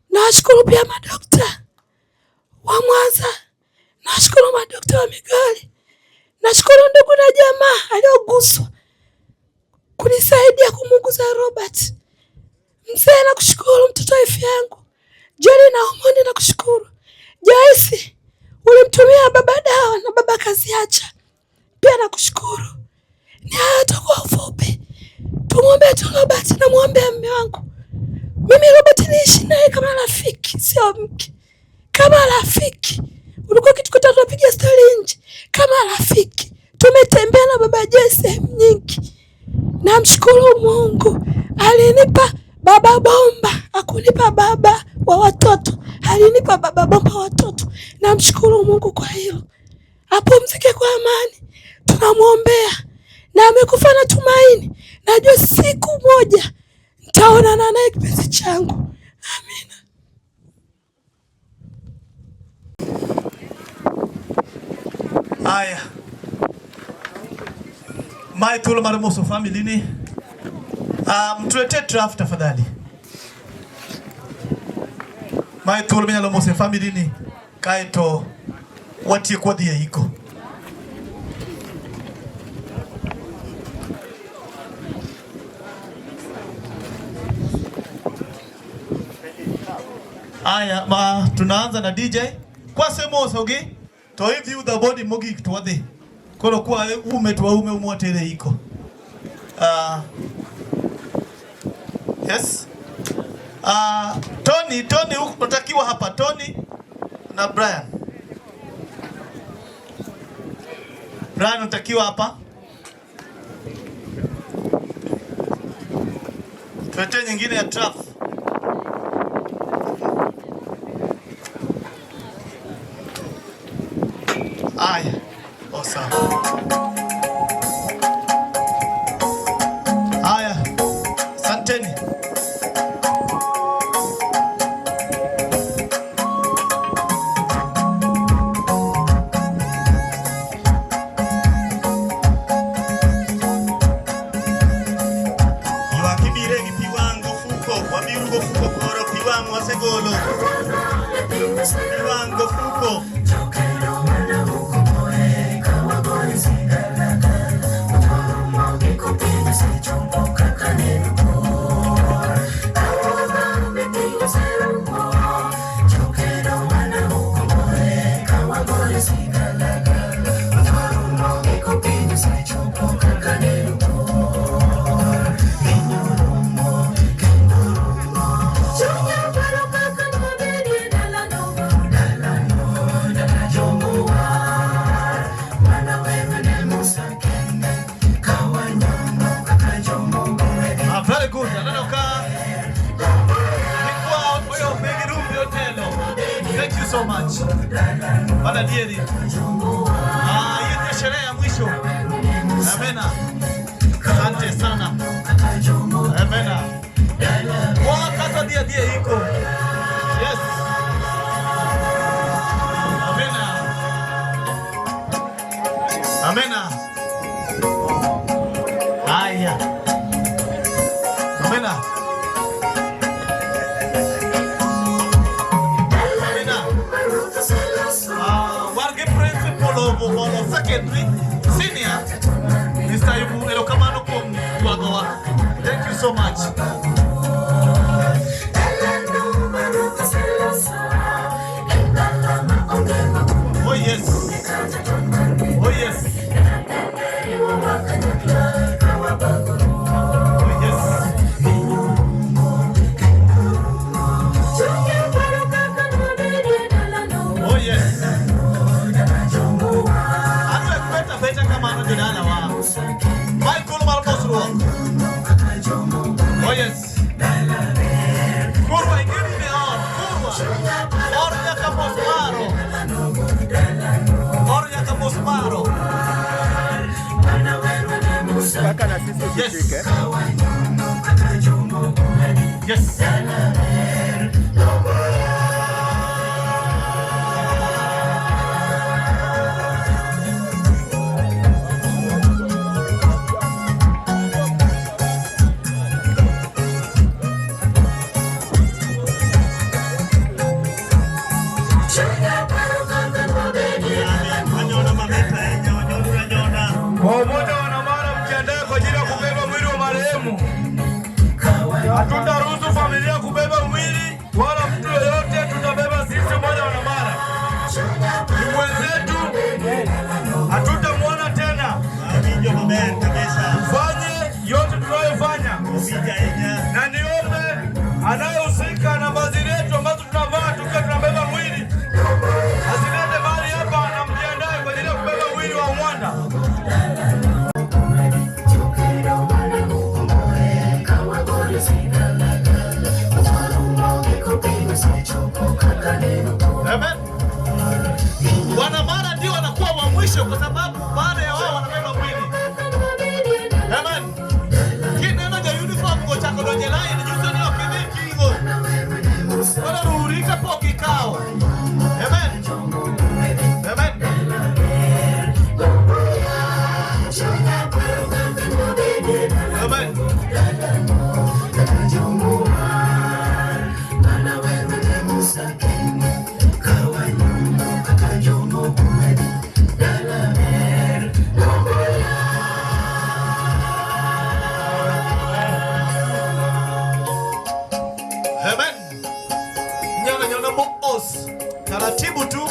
Nawashukuru pia madokta wa Mwanza. Nashukuru madokta wa Migori. Nashukuru ndugu na jamaa alioguswa kunisaidia kumuguza Robert. Mzee nakushukuru, mtoto wifi yangu. Joni na Omondi nakushukuru. Joyce ulimtumia baba dawa na baba kaziacha. Pia nakushukuru. Ni hayo tu kwa ufupi. Tumwombee tu Robert na muombee mume wangu. Mimi Robert niishi naye kama rafiki, sio mke. Kama rafiki. Ulikuwa ukitukuta tunapiga story nje. Kama rafiki. Tumetembea na baba Joyce nyingi. Namshukuru Mungu. Alinipa baba bomba, akunipa baba wa watoto. Alinipa baba bomba wa watoto. Namshukuru Mungu kwa hilo. Apumzike kwa amani. Tunamwombea. Na amekufa na tumaini. Najua siku moja nitaonana naye kipenzi changu. Amina. Aya. Mai tulo maramoso family ni. Mtuletee draft tafadhali. Mai tulo menya lomoso family ni. Kaito watie kwa dia iko. Aya, tunaanza na DJ. Kwa semo sogi, to review the body mogi tuwade. Kolo kwa ume umwatele iko. Yes. Tony unatakiwa hapa, Tony na Brian. Brian unatakiwa hapa. Tuletee nyingine ya traf. Aya. Awesome. Aya. Asanteni. Segolo Iwango Fuko so much. Bana dieri. Hiyo ndio sherehe ya mwisho. Amena. Asante sana. Amena. Wakati dia iko. Yes. Amena. Amena. Aya. Amena. Secondary, senior, Mr. Ibu Elokamano Kwagawa. Thank you so much. Oh yes. Oh yes. Michael Malmosro. Oh yes. Kurwa ingine ni on. Kurwa. Orja Kaposmaro. Orja Kaposmaro. Kaka na sisi tufike. Yes. Hatutaruhusu familia kubeba mwili wala mtu yoyote, tutabeba sisi moja wana mara. Ni mwenzetu, hatutamwona tena. Fanye yote tunayofanya. Na niombe anayehusika na vazi letu ambazo tunavaa tukiwa tunabeba mwili asilete mahali hapa na mjiandae kwa ajili ya kubeba mwili wa Mwanda. Amen. Wanamara ndio wanakuwa wa mwisho kwa sababu baada ya wao wanabeba mwili. Amen. Kineno cha uniform kwa chako dojelai ni juzo ni okidhi kingo. Wala ruhurika po kikao. Amen. Amen. Amen. Amen. Nyona boss. Taratibu tu.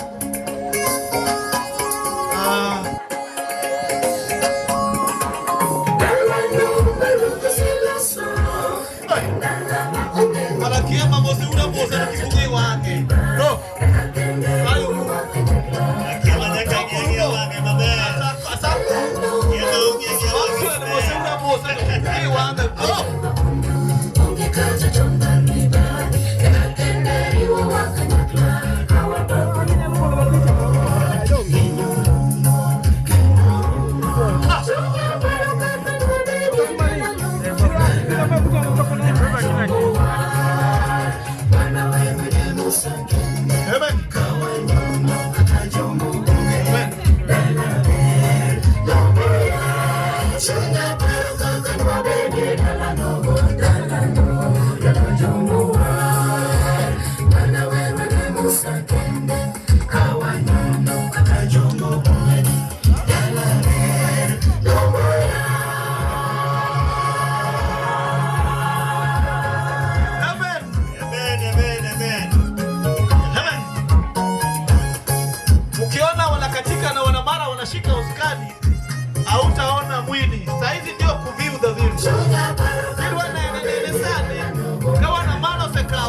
Malakia mosi una bosa kifungi wake. No. Ayo. Akiwa nyaka wake mabaya. Asa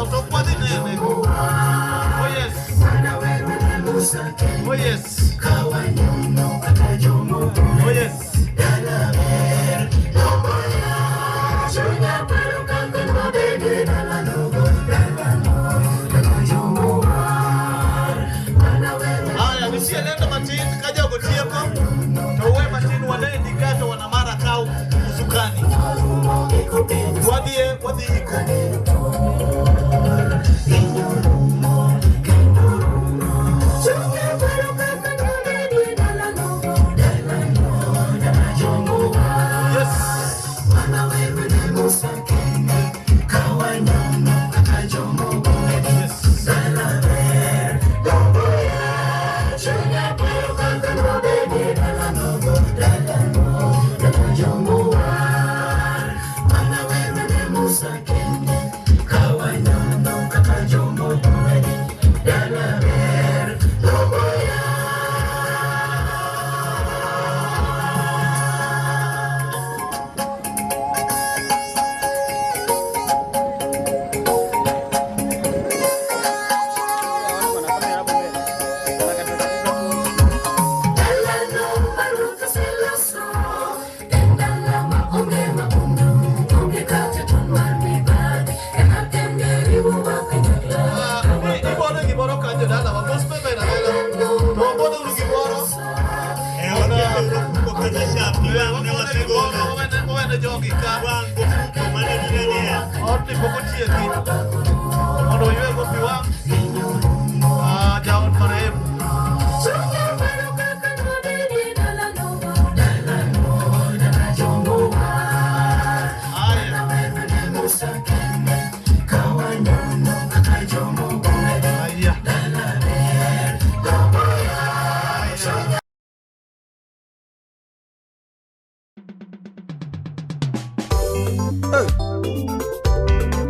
kao to kwa dinene. Oh yes. Oh yes. Oh yes. Aya, nisiye nenda matini kaja ugotieko. Tawe matini walendi kato wanamara kau uzukani. Wadie iko.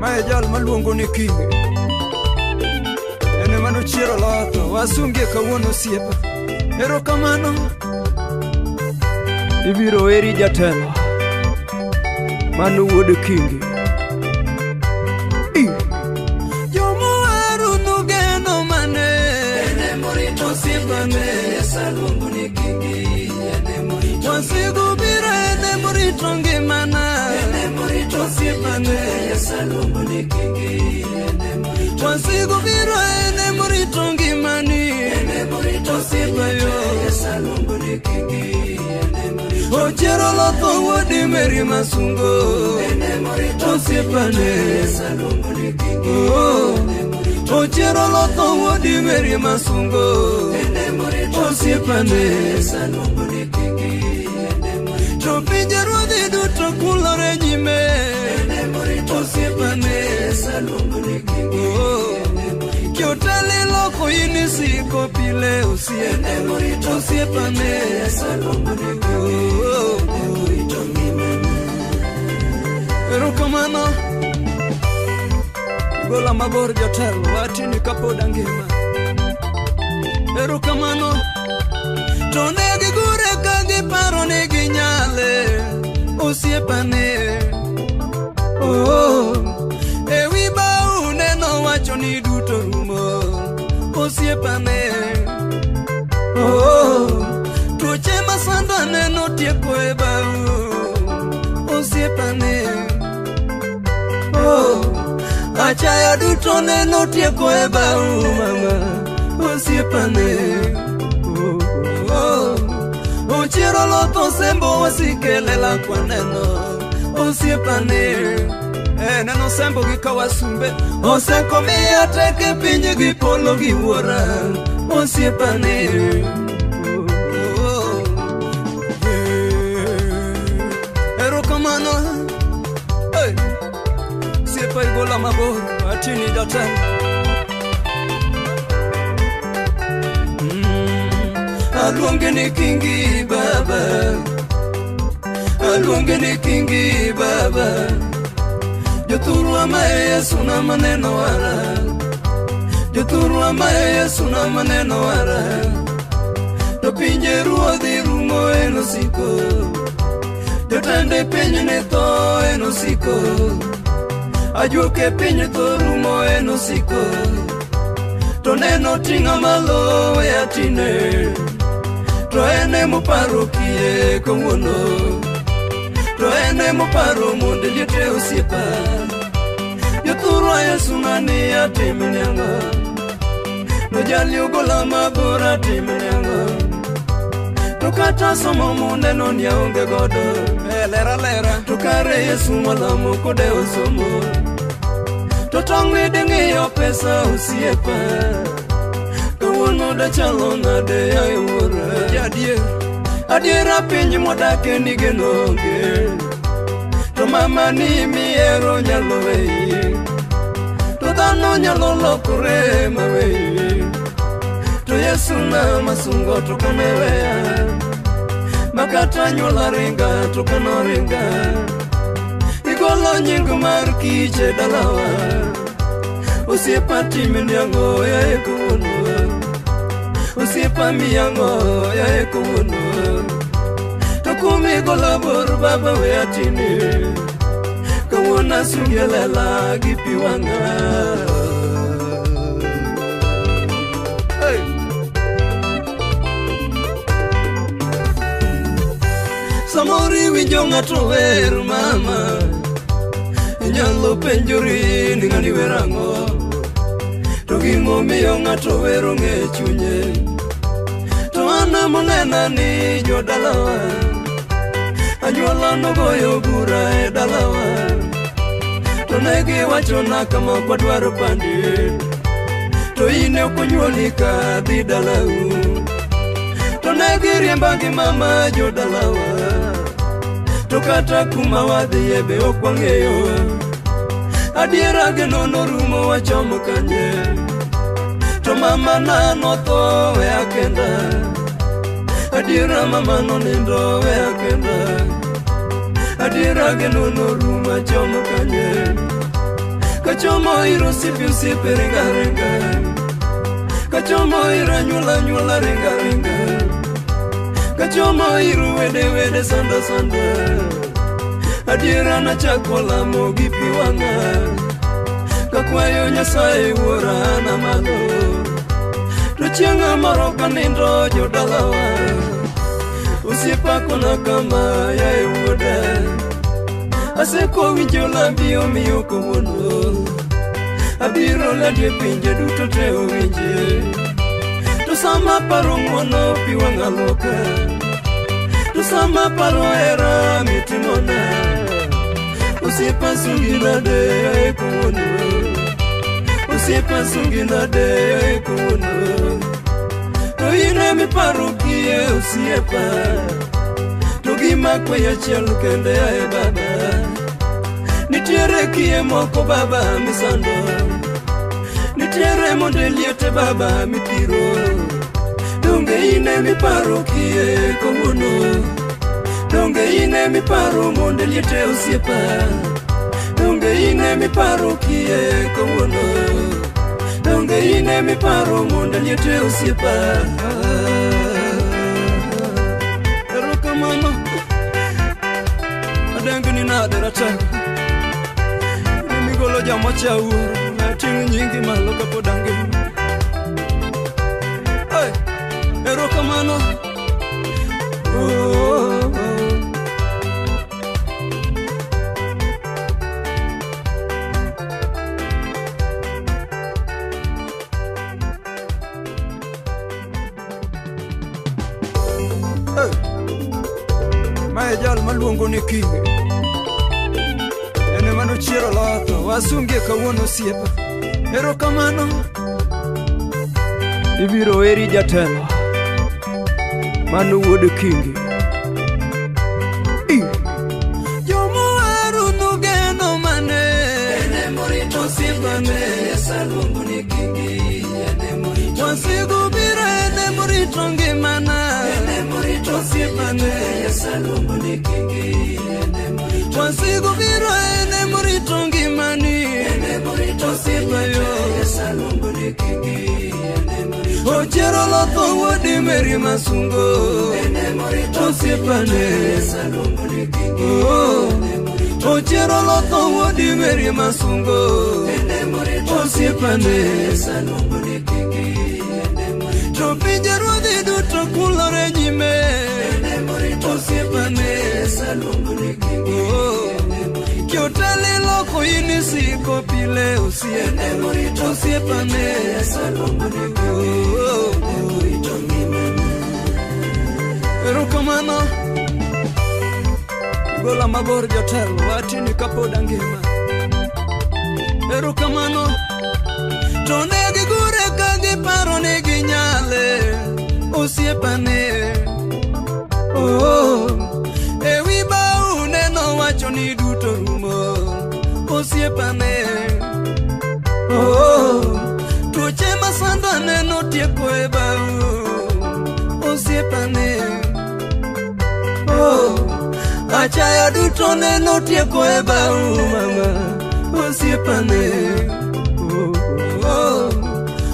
Mae jal maluongo ni King ene mano chiero loto wasungie kawuono siepa erokamano ibiro eri jatelo mano wuod King jomowaru nugeno mane ene morito siepane saluongo ni King wasigu biro ene morito ngimana ene morito siepane saluongo ni King wasigu biro ene morito ngimani ene morito sipayo saluongo ni King ochero loto wuodi Mary Masungo ene morito siepane saluongo ni King ochero loto wuodi Mary Masungo ene morito siepane saluongo ni King to pinje ruodhi duto kulore nyime ene morito siepane saluongo ni King kyotale loko inisiko pile osiene morito siepane saluongo ni King erokamano gola mabor jotelo watini kapod angima erokamano to ne gigure ka giparo ni ginyale osiepane ewi bau neno wacho ni duto rumo osiepane tuoche masando neno tieko e bau osiepane achaya duto neno tieko e bau mama osiepane ochero loto sembo wasikelela kwa neno osiepane neno sembo gikawasumbe osekomia teke pinye gipolo giwuora osiepane erokamano siepa igola mabor atini jatelo aluonge ni King baba aluonge ni King baba jothurwa ma Yesu na maneno wara jothurwa ma Yesu na maneno wara to pinje ruodhi rumo enosiko jotende piny ne tho enosiko ajuoke piny tho rumo mosiko to neno tinga malo ya tine to ene moparo kie kawuono to ene moparo mondo liete osiepa jothuro Yesu ng'ani atimne ang'o to jali ogola mabor atimne ang'o to kata somo muneno ni aonge godo lera to kare Yesu malamo kode osomo to tong'e ding'iyo pesa osiepa kawuono da chalo nade ayuora adiera piny modake nige nonge to mama ni miero nyalo weyi to dhano nyalo lokore maweyi to Yesu na masungo to kameweya makata nyuola ringa to kanoringa igolo nying mar kiche dalawa osiepa timni ang'o ya ekono osiepa miyango ya ekono to kumi gola bor baba we atini kawona sungelela gi piwanga samori winjo ng'ato wer mama inyalo penjori ni ng'ani werang'o to gimomiyo ng'ato wero ng'e chunye to ana monena ni jodalawa anyuola nogoyo bura e dalawa to negi wachona kama kwadwaro pandi to ine okonyuoli ka dhi dalau to negi riemba gi mama jodalawa to kata kuma wadhiye be ok wang'eyo adiera geno norumo wachomo kanye to mama na notho we akenda adiera mama nonindo we akenda adiera geno norumo wachomo kanye kachomo iro sipi ringa kachomo iro nyula ringa kachomo iro wede sanda adiera na chakola mogi piwanga kakwayo Nyasaye wuora na malo to chieng' moro kanindo jodalawa osiepa kona kama ya wuoda aseko winjo lambi omiyo kawuono abiro ladie pinje duto te owinje to sama paro ng'wono piwanga loka to sama paro era mitimona osiepa sunginade ekono osiepa sunginade ekono to ine miparo kie osiepa to gima kweyo achiel kende ae baba nitiere kie moko baba misando nitiere monde liete baba mipiro donge ine miparo kie kawuono donge ine miparo monde liete osiepa donge ine miparo kie kawuono donge ine miparo monde liete osiepa erokamano adengni nade rata migolo jamochau ting' nyingi malo kapodange erokamano mae jal maluongo ni Kingi ene mano chiero lotho wasungie kawuono osiepa erokamano ibiro eri jatelo mano wuod Kingi jomowaru nugeno mane ene morito osipane saluongo ni Kingi wasigu biro ene morito ngimana ene morito osipane saluongo ni Kingi wasigu biro ene morito ngimani ene morito osipayo saluongo ni Kingi Ochero lotho wuodi meri masungo ene morito osipane Ochero loto wodi meri masungo osiepane salunguni kingi to pinje ruodhi duto kulore nyime osiepane salunguni kingi Kyotale loko inisiko pile osiepane salunguni kingi Erokamano Gola mabor jotelo watini kapoda ngima Erokamano to negi gure ka giparo ni ginyale osiepane ewi bau neno wacho ni duto rumo osiepane tuoche masanda neno tieko e bau osiepane Achaya duto neno tieko e bau mama osiepane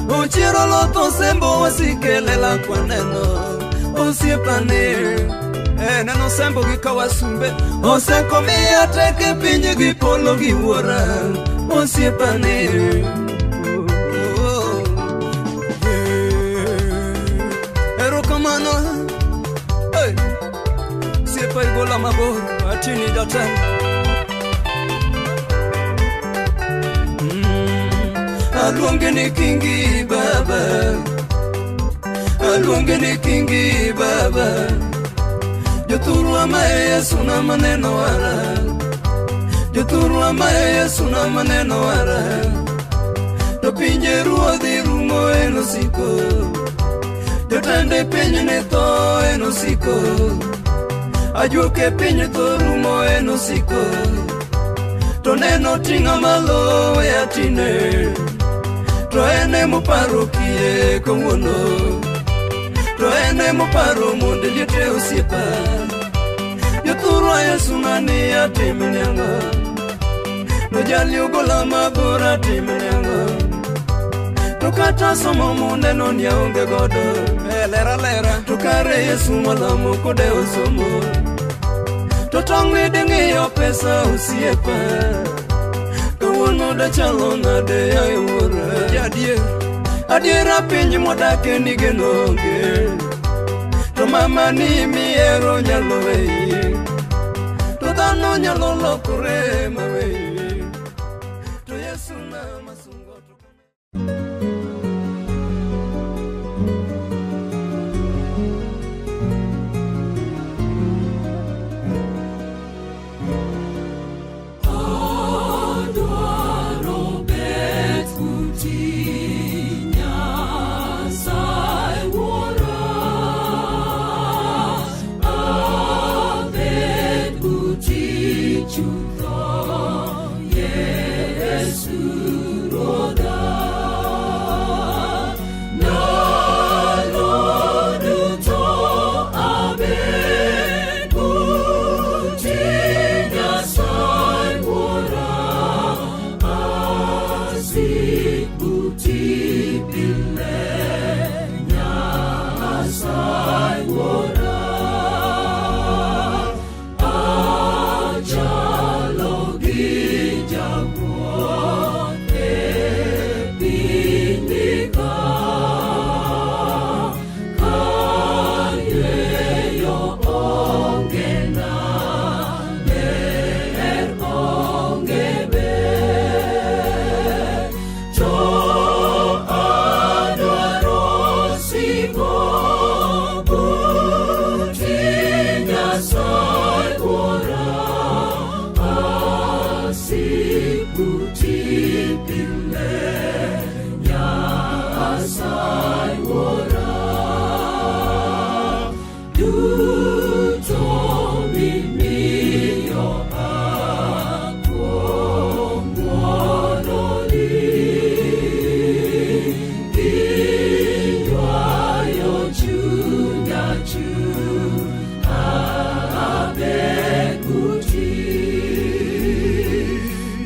Ochiro loto sembo wasikelela kwa neno osiepane neno sembo gikawasumbe osekomia teke pinye gipolo giwuora osiepane Erokamano Siepa igola mabor atini jatan Aluongeni kingi baba Aluongeni kingi baba Joturu amae Yesu na maneno wara Joturu amae Yesu na maneno wara Topinje ruodhi rumo enosiko Jotende penye neto enosiko Ajuoke pinye to rumo enosiko To neno tinga malo ya tine To ene moparo kie kongwono To ene moparo monde liete osiepa Joturu a Yesu nani atiminyanga To jali ugola mabora timinyanga To kata somo munde non ya unge godo lera To kare Yesu malamu kode osomo To tongi dingi yo pesa usiepa Kawuono da chalo nade ya yuora Jadier Adiera pinyi modake nige nonge To mama ni miero nyalo wei To dhano nyalo lokore mawei To Yesu na masungo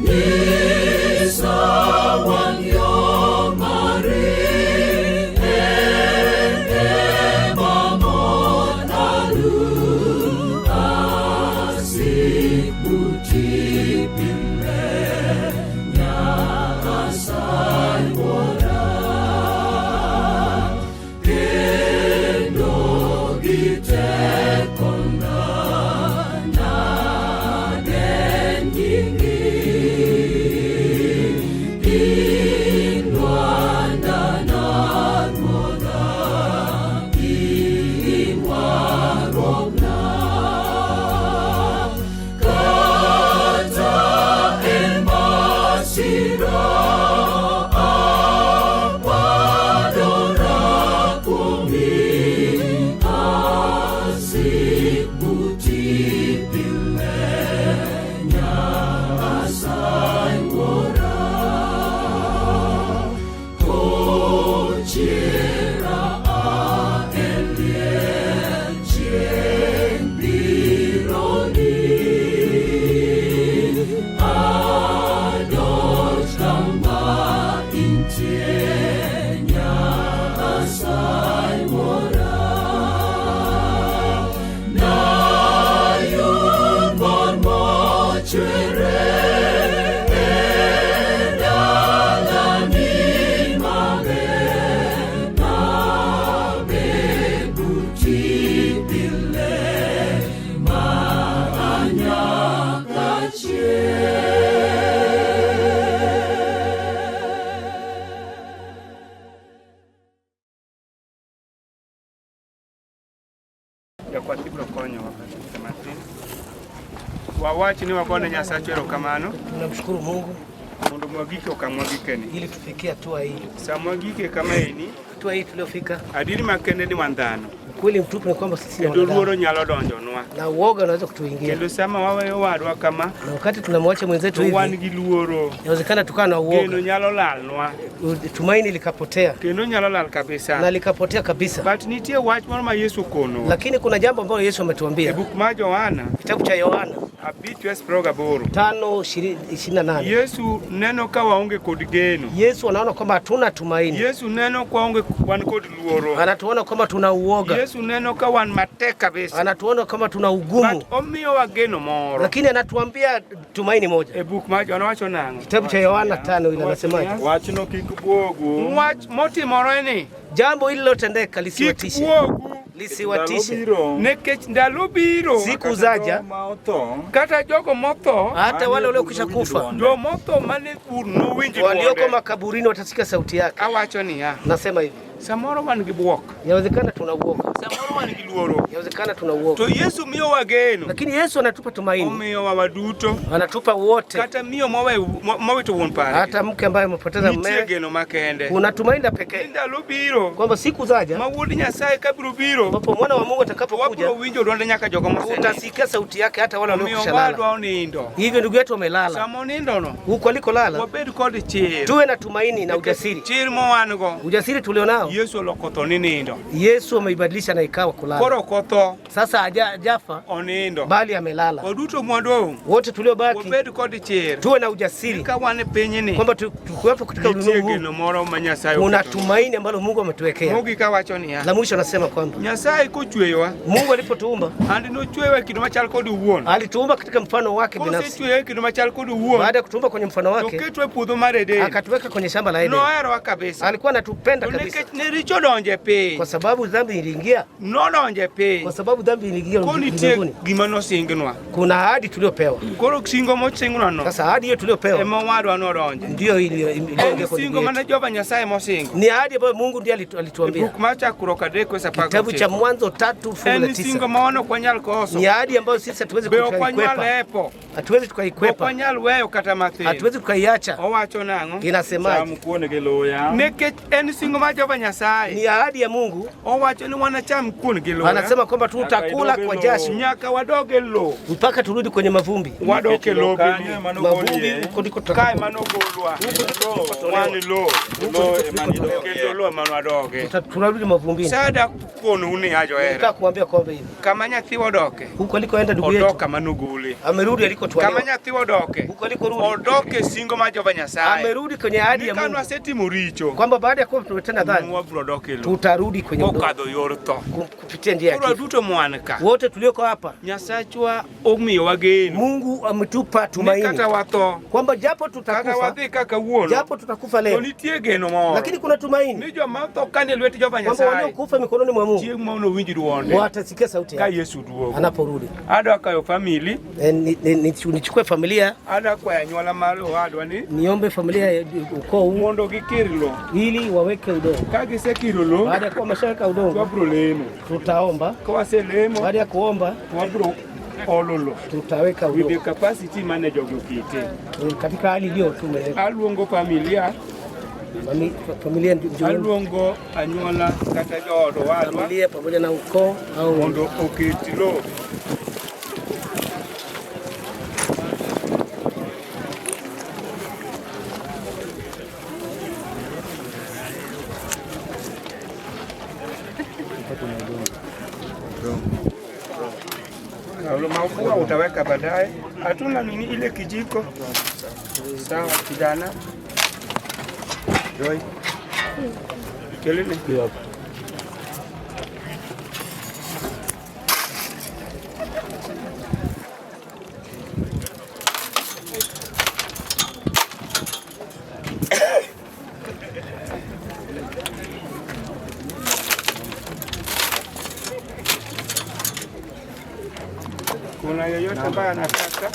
Yes, I want your Maria. Wawachi ni wakone Nyasaye erokamano. Tunamshukuru Mungu mondo mwagike okamwagike ni ili tufikie hatua hii. Samwagike kama hii hatua hii tuliofika. Adili makende ni wandano. Kweli mtupu ni kwamba sisi ni wanadamu. Ndio nyalo donjonwa. Na uoga unaweza kutuingia. Kendo sama wawe wadwa kama. Na wakati tunamwacha mwenzetu hivi. Wan giluoro. Inawezekana tukawa na uoga. Kendo nyalo lalnwa. Tumaini likapotea. Kendo nyalo lal kabisa. Na likapotea kabisa. But nitie wach mama Yesu kono. Lakini kuna jambo ambalo Yesu ametuambia. Book ma Yohana. Kitabu cha Yohana. Abitwes proga boro. 5:28. Yesu neno ka waonge kod geno. Yesu anaona kwamba hatuna tumaini. Yesu neno kwa waonge wan kod luoro. Anatuona kwamba tuna uoga. Yesu neno ka wan matek kabisa. Anatuona kama tuna ugumu. But omiyo wageno moro. Lakini anatuambia tumaini moja. E book ma Yohana wacho nango. Kitabu cha Yohana 5 ile anasemaje? Wachno kik buogu. Wach motimore ni jambo hili lilotendeka lisiwatishe. Lisiwatishe. Nekech ndalo biro. Siku zaja. Kata jogo motho. Hata wale waliokwisha kufa. Ndio motho mane no winji. Walioko makaburini watasikia sauti yake. Awacho ni ya. Nasema hivi. Samoro man gi buok. Inawezekana tuna uoga. Samoro man gi luoro. Inawezekana tuna uoga. To Yesu miyo wageno. Lakini Yesu anatupa tumaini. Omiyo waduto. Anatupa wote. Kata miyo mowe to won pare. Hata mke ambaye amepoteza mume. Nitie geno makende. Kuna tumaini la pekee. Ndalo biro. Kwamba siku zaja. Mawuod Nyasaye kabiro biro. Ambapo mwana wa Mungu atakapokuja. Wabro winjo ronde nyaka jogo moseni. Utasikia sauti yake hata wale waliokwisha lala. Miyo onindo. Hivyo ndugu yetu wamelala. Samo nindo no. Huko alikolala. Wabed kod chir. Tuwe na tumaini na ujasiri. Chir mo wango. Ujasiri tulionao. Yesu lokotho ni nindo. Yesu ameibadilisha na ikawa kulala. Koro kotho. Sasa hajafa. Onindo. Bali amelala. Waduto mwado. Wote tuliobaki. Wabed kod chir. Tuwe na ujasiri. Kawane penyini. Kwamba tukuwepo katika ulimwengu huu. Geno moro ma Nyasaye. Kuna tumaini ambalo Mungu ametuwekea. Mungu kawacho ni ya. La mwisho anasema kwamba Nyasaye kochweyowa. Mungu alipotuumba. Andi no chweyowa kitu machal kod uwuon. Alituumba katika mfano wake binafsi. Kochweyowa kitu machal kod uwuon. Baada ya kutuumba kwenye mfano wake. Toketwe puodho mar Eden. Akatuweka kwenye shamba la Eden. Nohero kabisa. Alikuwa anatupenda kabisa. Ne richo donje piny. Kwa sababu dhambi iliingia. Nodonje piny. Kwa sababu dhambi iliingia mbinguni. Gima nosingnwa. Kuna ahadi tuliopewa. Koro singo mosingnwa no. Sasa ahadi hiyo tuliopewa. Ema wadwa nodonje. Ndio ile singo mana Jehova Nyasaye mosingo. Ni ahadi ambayo Mungu ndiye alituambia. Book macha kuroka deko sapago. Kitabu cha Mwanzo 3:9. Ni singo maono kwa nyal koso. Ni ahadi ambayo sisi hatuwezi kuikwepa. Hatuwezi tukaikwepa. Kwa nyal weyo kata matin. Hatuwezi tukaiacha. Owacho nango. Inasemaje? Samukuone geloya. Nekech en singo ma Jehova Nyasaye. Ni ahadi ya Mungu. Owacho ni wanacham kuone geloya. Anasema kwamba tutakula kwa jasho. Nyaka wadoge lo. Mpaka turudi kwenye mavumbi. Wadoke lo. Mavumbi huko ndiko kai manogolwa. Wani lo. Lo emanidoke lo manwadoge. Tunarudi mavumbini. Sada kukono une hajo era. Nataka kuambia kwamba hivi. Kama nyathi wadoke. Huko alikoenda ndugu yetu. Odoka manogole. Amerudi alikotolewa. Kama nyathi wadoke. Huko alikorudi. Odoke singo ma Jehova Nyasaye. Amerudi kwenye ahadi ya Mungu. Kanwa seti muricho. Kwamba baada ya kuwa tumetenda dhambi. Tutarudi kwenye udongo. Okadho yor tho. Kupitia njia ya kifo. Duto mwanaka. Wote tulioko hapa. Nyasachwa omiyo wageni. Mungu ametupa tumaini. Kata watho. Kwamba japo tutakufa. Kaka wadhi kaka uono. Japo tutakufa leo. Nitie geno moro. Lakini kuna tumaini. Nijo matho kane lweti Jehova Nyasaye. Kwamba waliokufa mikononi mwa Mungu. Chieng' maono winji duonde. Watasikia sauti yake. Ka Yesu duogo. Anaporudi. Adwa kayo family. Nichukue familia. Adwa kwa anyuola malo adwa ni. Niombe familia ya ukoo huu. Mondo gikir lo. Ili waweke udongo. Ka gisekiro lo. Baada ya kuwa mashaka udongo. Wabro lemo. Tutaomba. Kwa waselemo. Baada ya kuomba. Wabro ololo. Tutaweka udongo. With the capacity manager okite. Katika hali hiyo tumeweka. Aluongo familia. Familia ndio. Aluongo anyuola kata joodo wadwa. Familia pamoja na ukoo au mondo okiti lo. Mafuta utaweka baadaye. Hatuna nini ile kijiko. Sawa kijana. Roy. Kelele. Ndio. Kuna yeyote ambaye anataka?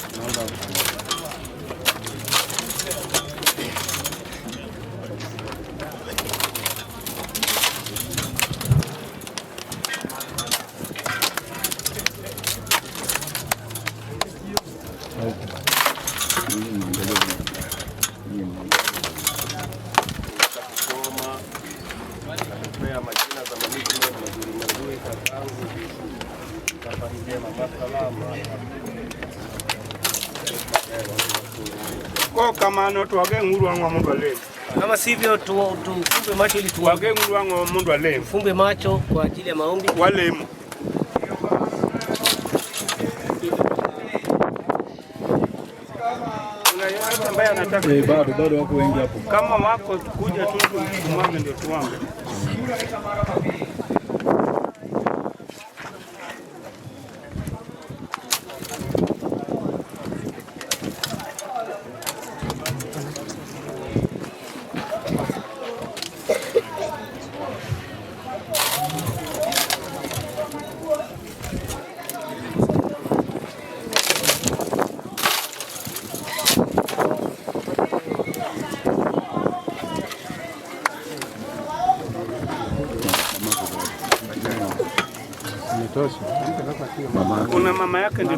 Kwa kamano tuwage nguru wangu wa mundu alemu. Kama sivyo tufumbe macho ili tuwage nguru wangu wa mundu alemu. Tufumbe macho kwa ajili ya maombi. Walemu. Ambaye anataka bado wako wengi hapo. Kama wako kuja tu tumwage ndio tuombe. Kuna mama yake ndio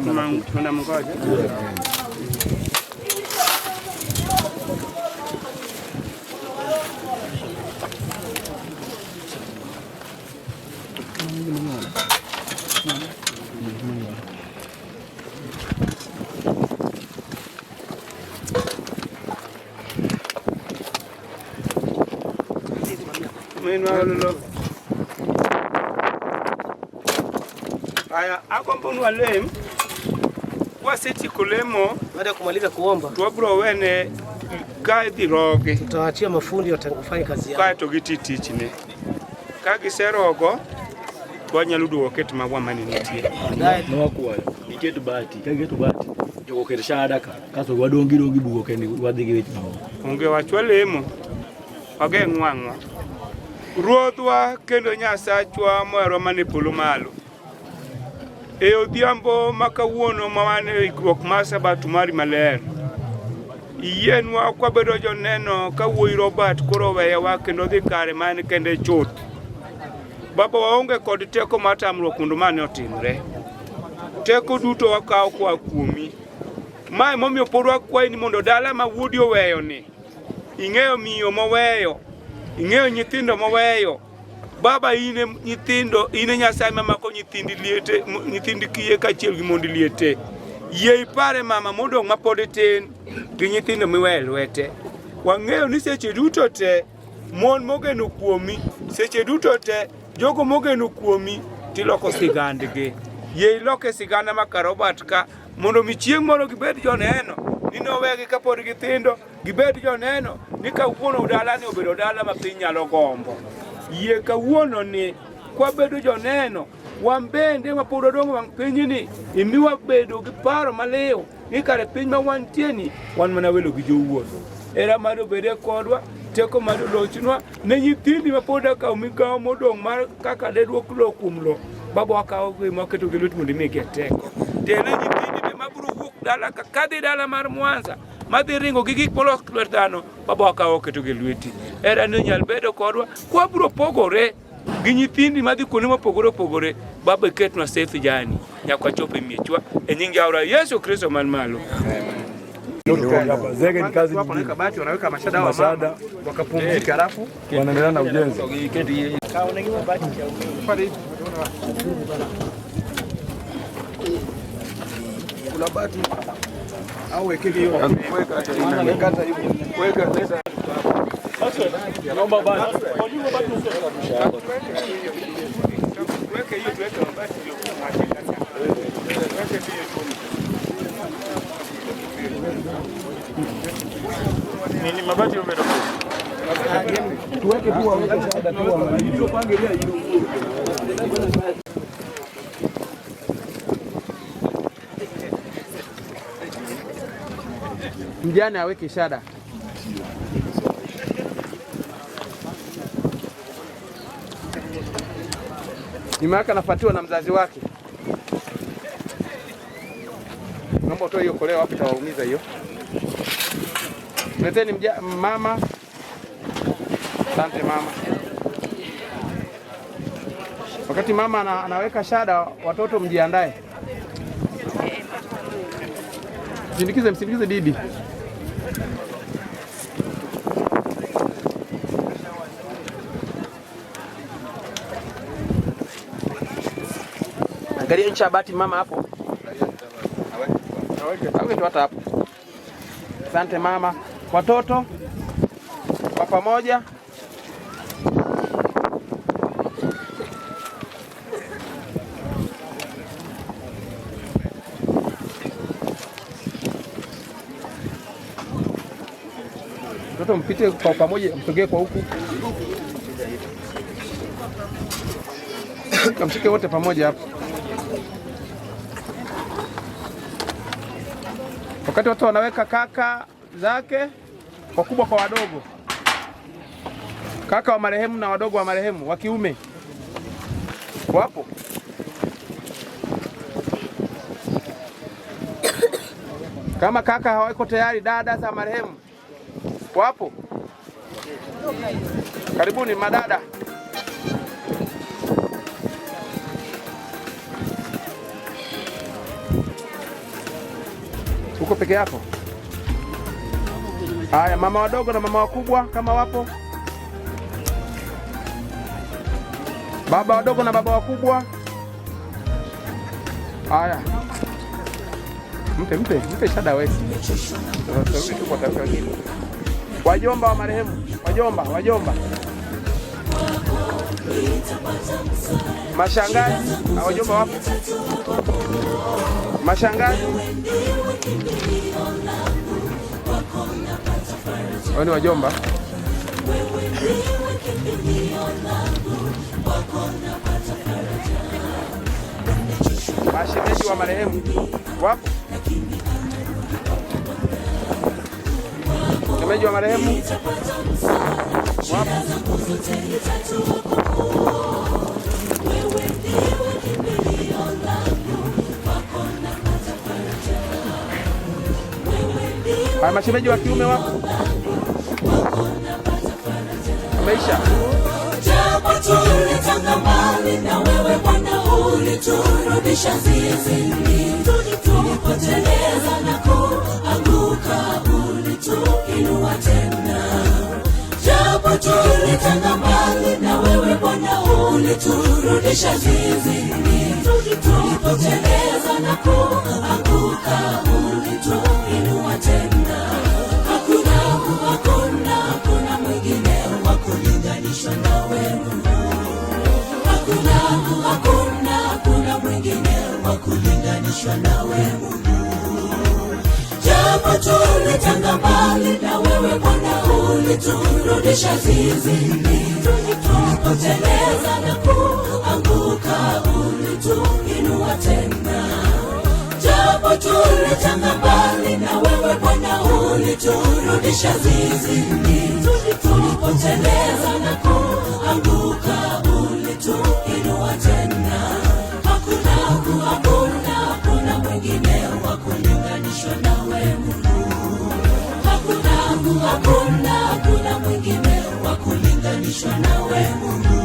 tunamngoja. Aya, akombonu alem waseti kulemo baada ya kumaliza kuomba tuabro wene kaidi roge tutaachia mafundi watafanya kazi yao kae togiti chine kagi serogo bonya ludu wakati mabwa mani nitie no wakwayo iketu bati kagetu bati jogo kersha adaka kaso wadongi bugo kendi wadigi wechi mawo onge wachwalemo age ngwangwa ruodhwa kendo nyasachwa mwero mane polo malo e odhiambo makawuono mawane ikruok mar sabato mari maler iyenwa kwa bedo joneno kawuoyi Robert koro weyewa kendo dhi kare mane kende chuth baba waonge kod teko mar tamruok kundo mane otimre teko duto wakawo kwa kuomi mae momiyo pod wakwayi ni mondo dala ma wuodi oweyo ni ing'eyo miyo moweyo ing'eyo nyithindo moweyo baba ine nyithindo ine Nyasaye mamako nyithindi liete nyithindi kiye kachiel gi mondi liete yie ipare mama mondo mapod tin gi nyithindo miwe lwete wang'eyo ni seche duto te mon mogeno kuomi seche duto te jogo mogeno kuomi tiloko sigandgi yie iloke siganda maka Robert ka mondo mi chieng' moro gibed joneno ni nowegi kapod githindo gibed joneno ni kawuono dala ni obedo dala ma piny nyalo gombo yie kawuono ni kwa bedo joneno wan bende mapod odongo wang' piny ni imiwa bedo gi paro maliw ni kare piny ma wantie ni wan mana welo gi jowuoth era mar obede kodwa teko mar lochnwa ne nyithindi mapod akawo migawo modong' mar kaka deduok lo kuom lo baba wakawo gima waketo gi lwet mondo imigi teko tene nyithindi be mabiro wuok dala kadhi dala mar Mwanza madhi ringo gi gik molos lwet dhano baba wakawo keto gi lweti era ne nyal bedo kodwa kwa biro pogore gi nyithindi madhi kuonde mopogore opogore baba ketnwa safe jani nyaka chope miechwa e nying Jaora Yesu Kristo man malo Zege ni kazi nyingine. Kabati wanaweka mashada wa mashada wakapumzika alafu wanaendelea na ujenzi. Kuna bati au weke hiyo weka hivi weka leta naomba bati weke hiyo tuweke mabati hiyo weke hiyo nini mabati umetoka Tuweke tu waweke shahada tu wa pangelia hiyo. Mjane aweke shahada. Nyuma yake anafuatiwa na mzazi wake. Naomba utoe hiyo koleo hapo, itawaumiza hiyo. Leteni mama. Asante mama. Wakati mama anaweka shahada, watoto mjiandae. Msindikize bibi. Angalia ncha bati mama hapo. Aweke tu hata hapo. Asante mama. Watoto kwa pamoja. Watoto mpite kwa pamoja, msogee kwa huku. Kamshike wote pamoja hapo. Wakati watu wanaweka kaka zake, wakubwa kwa wadogo. Kaka wa marehemu na wadogo wa marehemu wa kiume wapo. Kama kaka hawako tayari, dada za marehemu wapo. Karibuni madada. Uko peke yako? Haya, mama wadogo na mama wakubwa kama wapo. Baba wadogo na baba wakubwa. Haya. Mpe shada wewe. Wajomba wa marehemu, wajomba. Mashangazi, wajomba wapo. Mashangazi. Wao ni wajomba. Mashemeji wa marehemu wapo. Shemeji wa marehemu wapo. Haya, mashemeji wa kiume wapo. Maisha. Japo tulitanga mbali na wewe Bwana, uliturudisha zizini. Tulipoteleza na kuanguka, ulituinua tena. Japo tulitanga mbali na wewe Bwana, uliturudisha zizini. Tulipoteleza na kuanguka, ulituinua tena. Hakuna mwingine wa kulinganishwa na wewe. Hakuna mwingine wa kulinganishwa na wewe. Japo tulitanga mbali na wewe Bwana, uliturudisha zizini. Tulipoteleza na kuanguka, ulituinua tena. Japo tulitanga mbali na wewe Bwana, uliturudisha zizini. Tulipoteleza na kuanguka, ulituinua tena. Hakuna mwingine wa kulinganishwa na wewe. Hakuna mwingine wa kulinganishwa na wewe.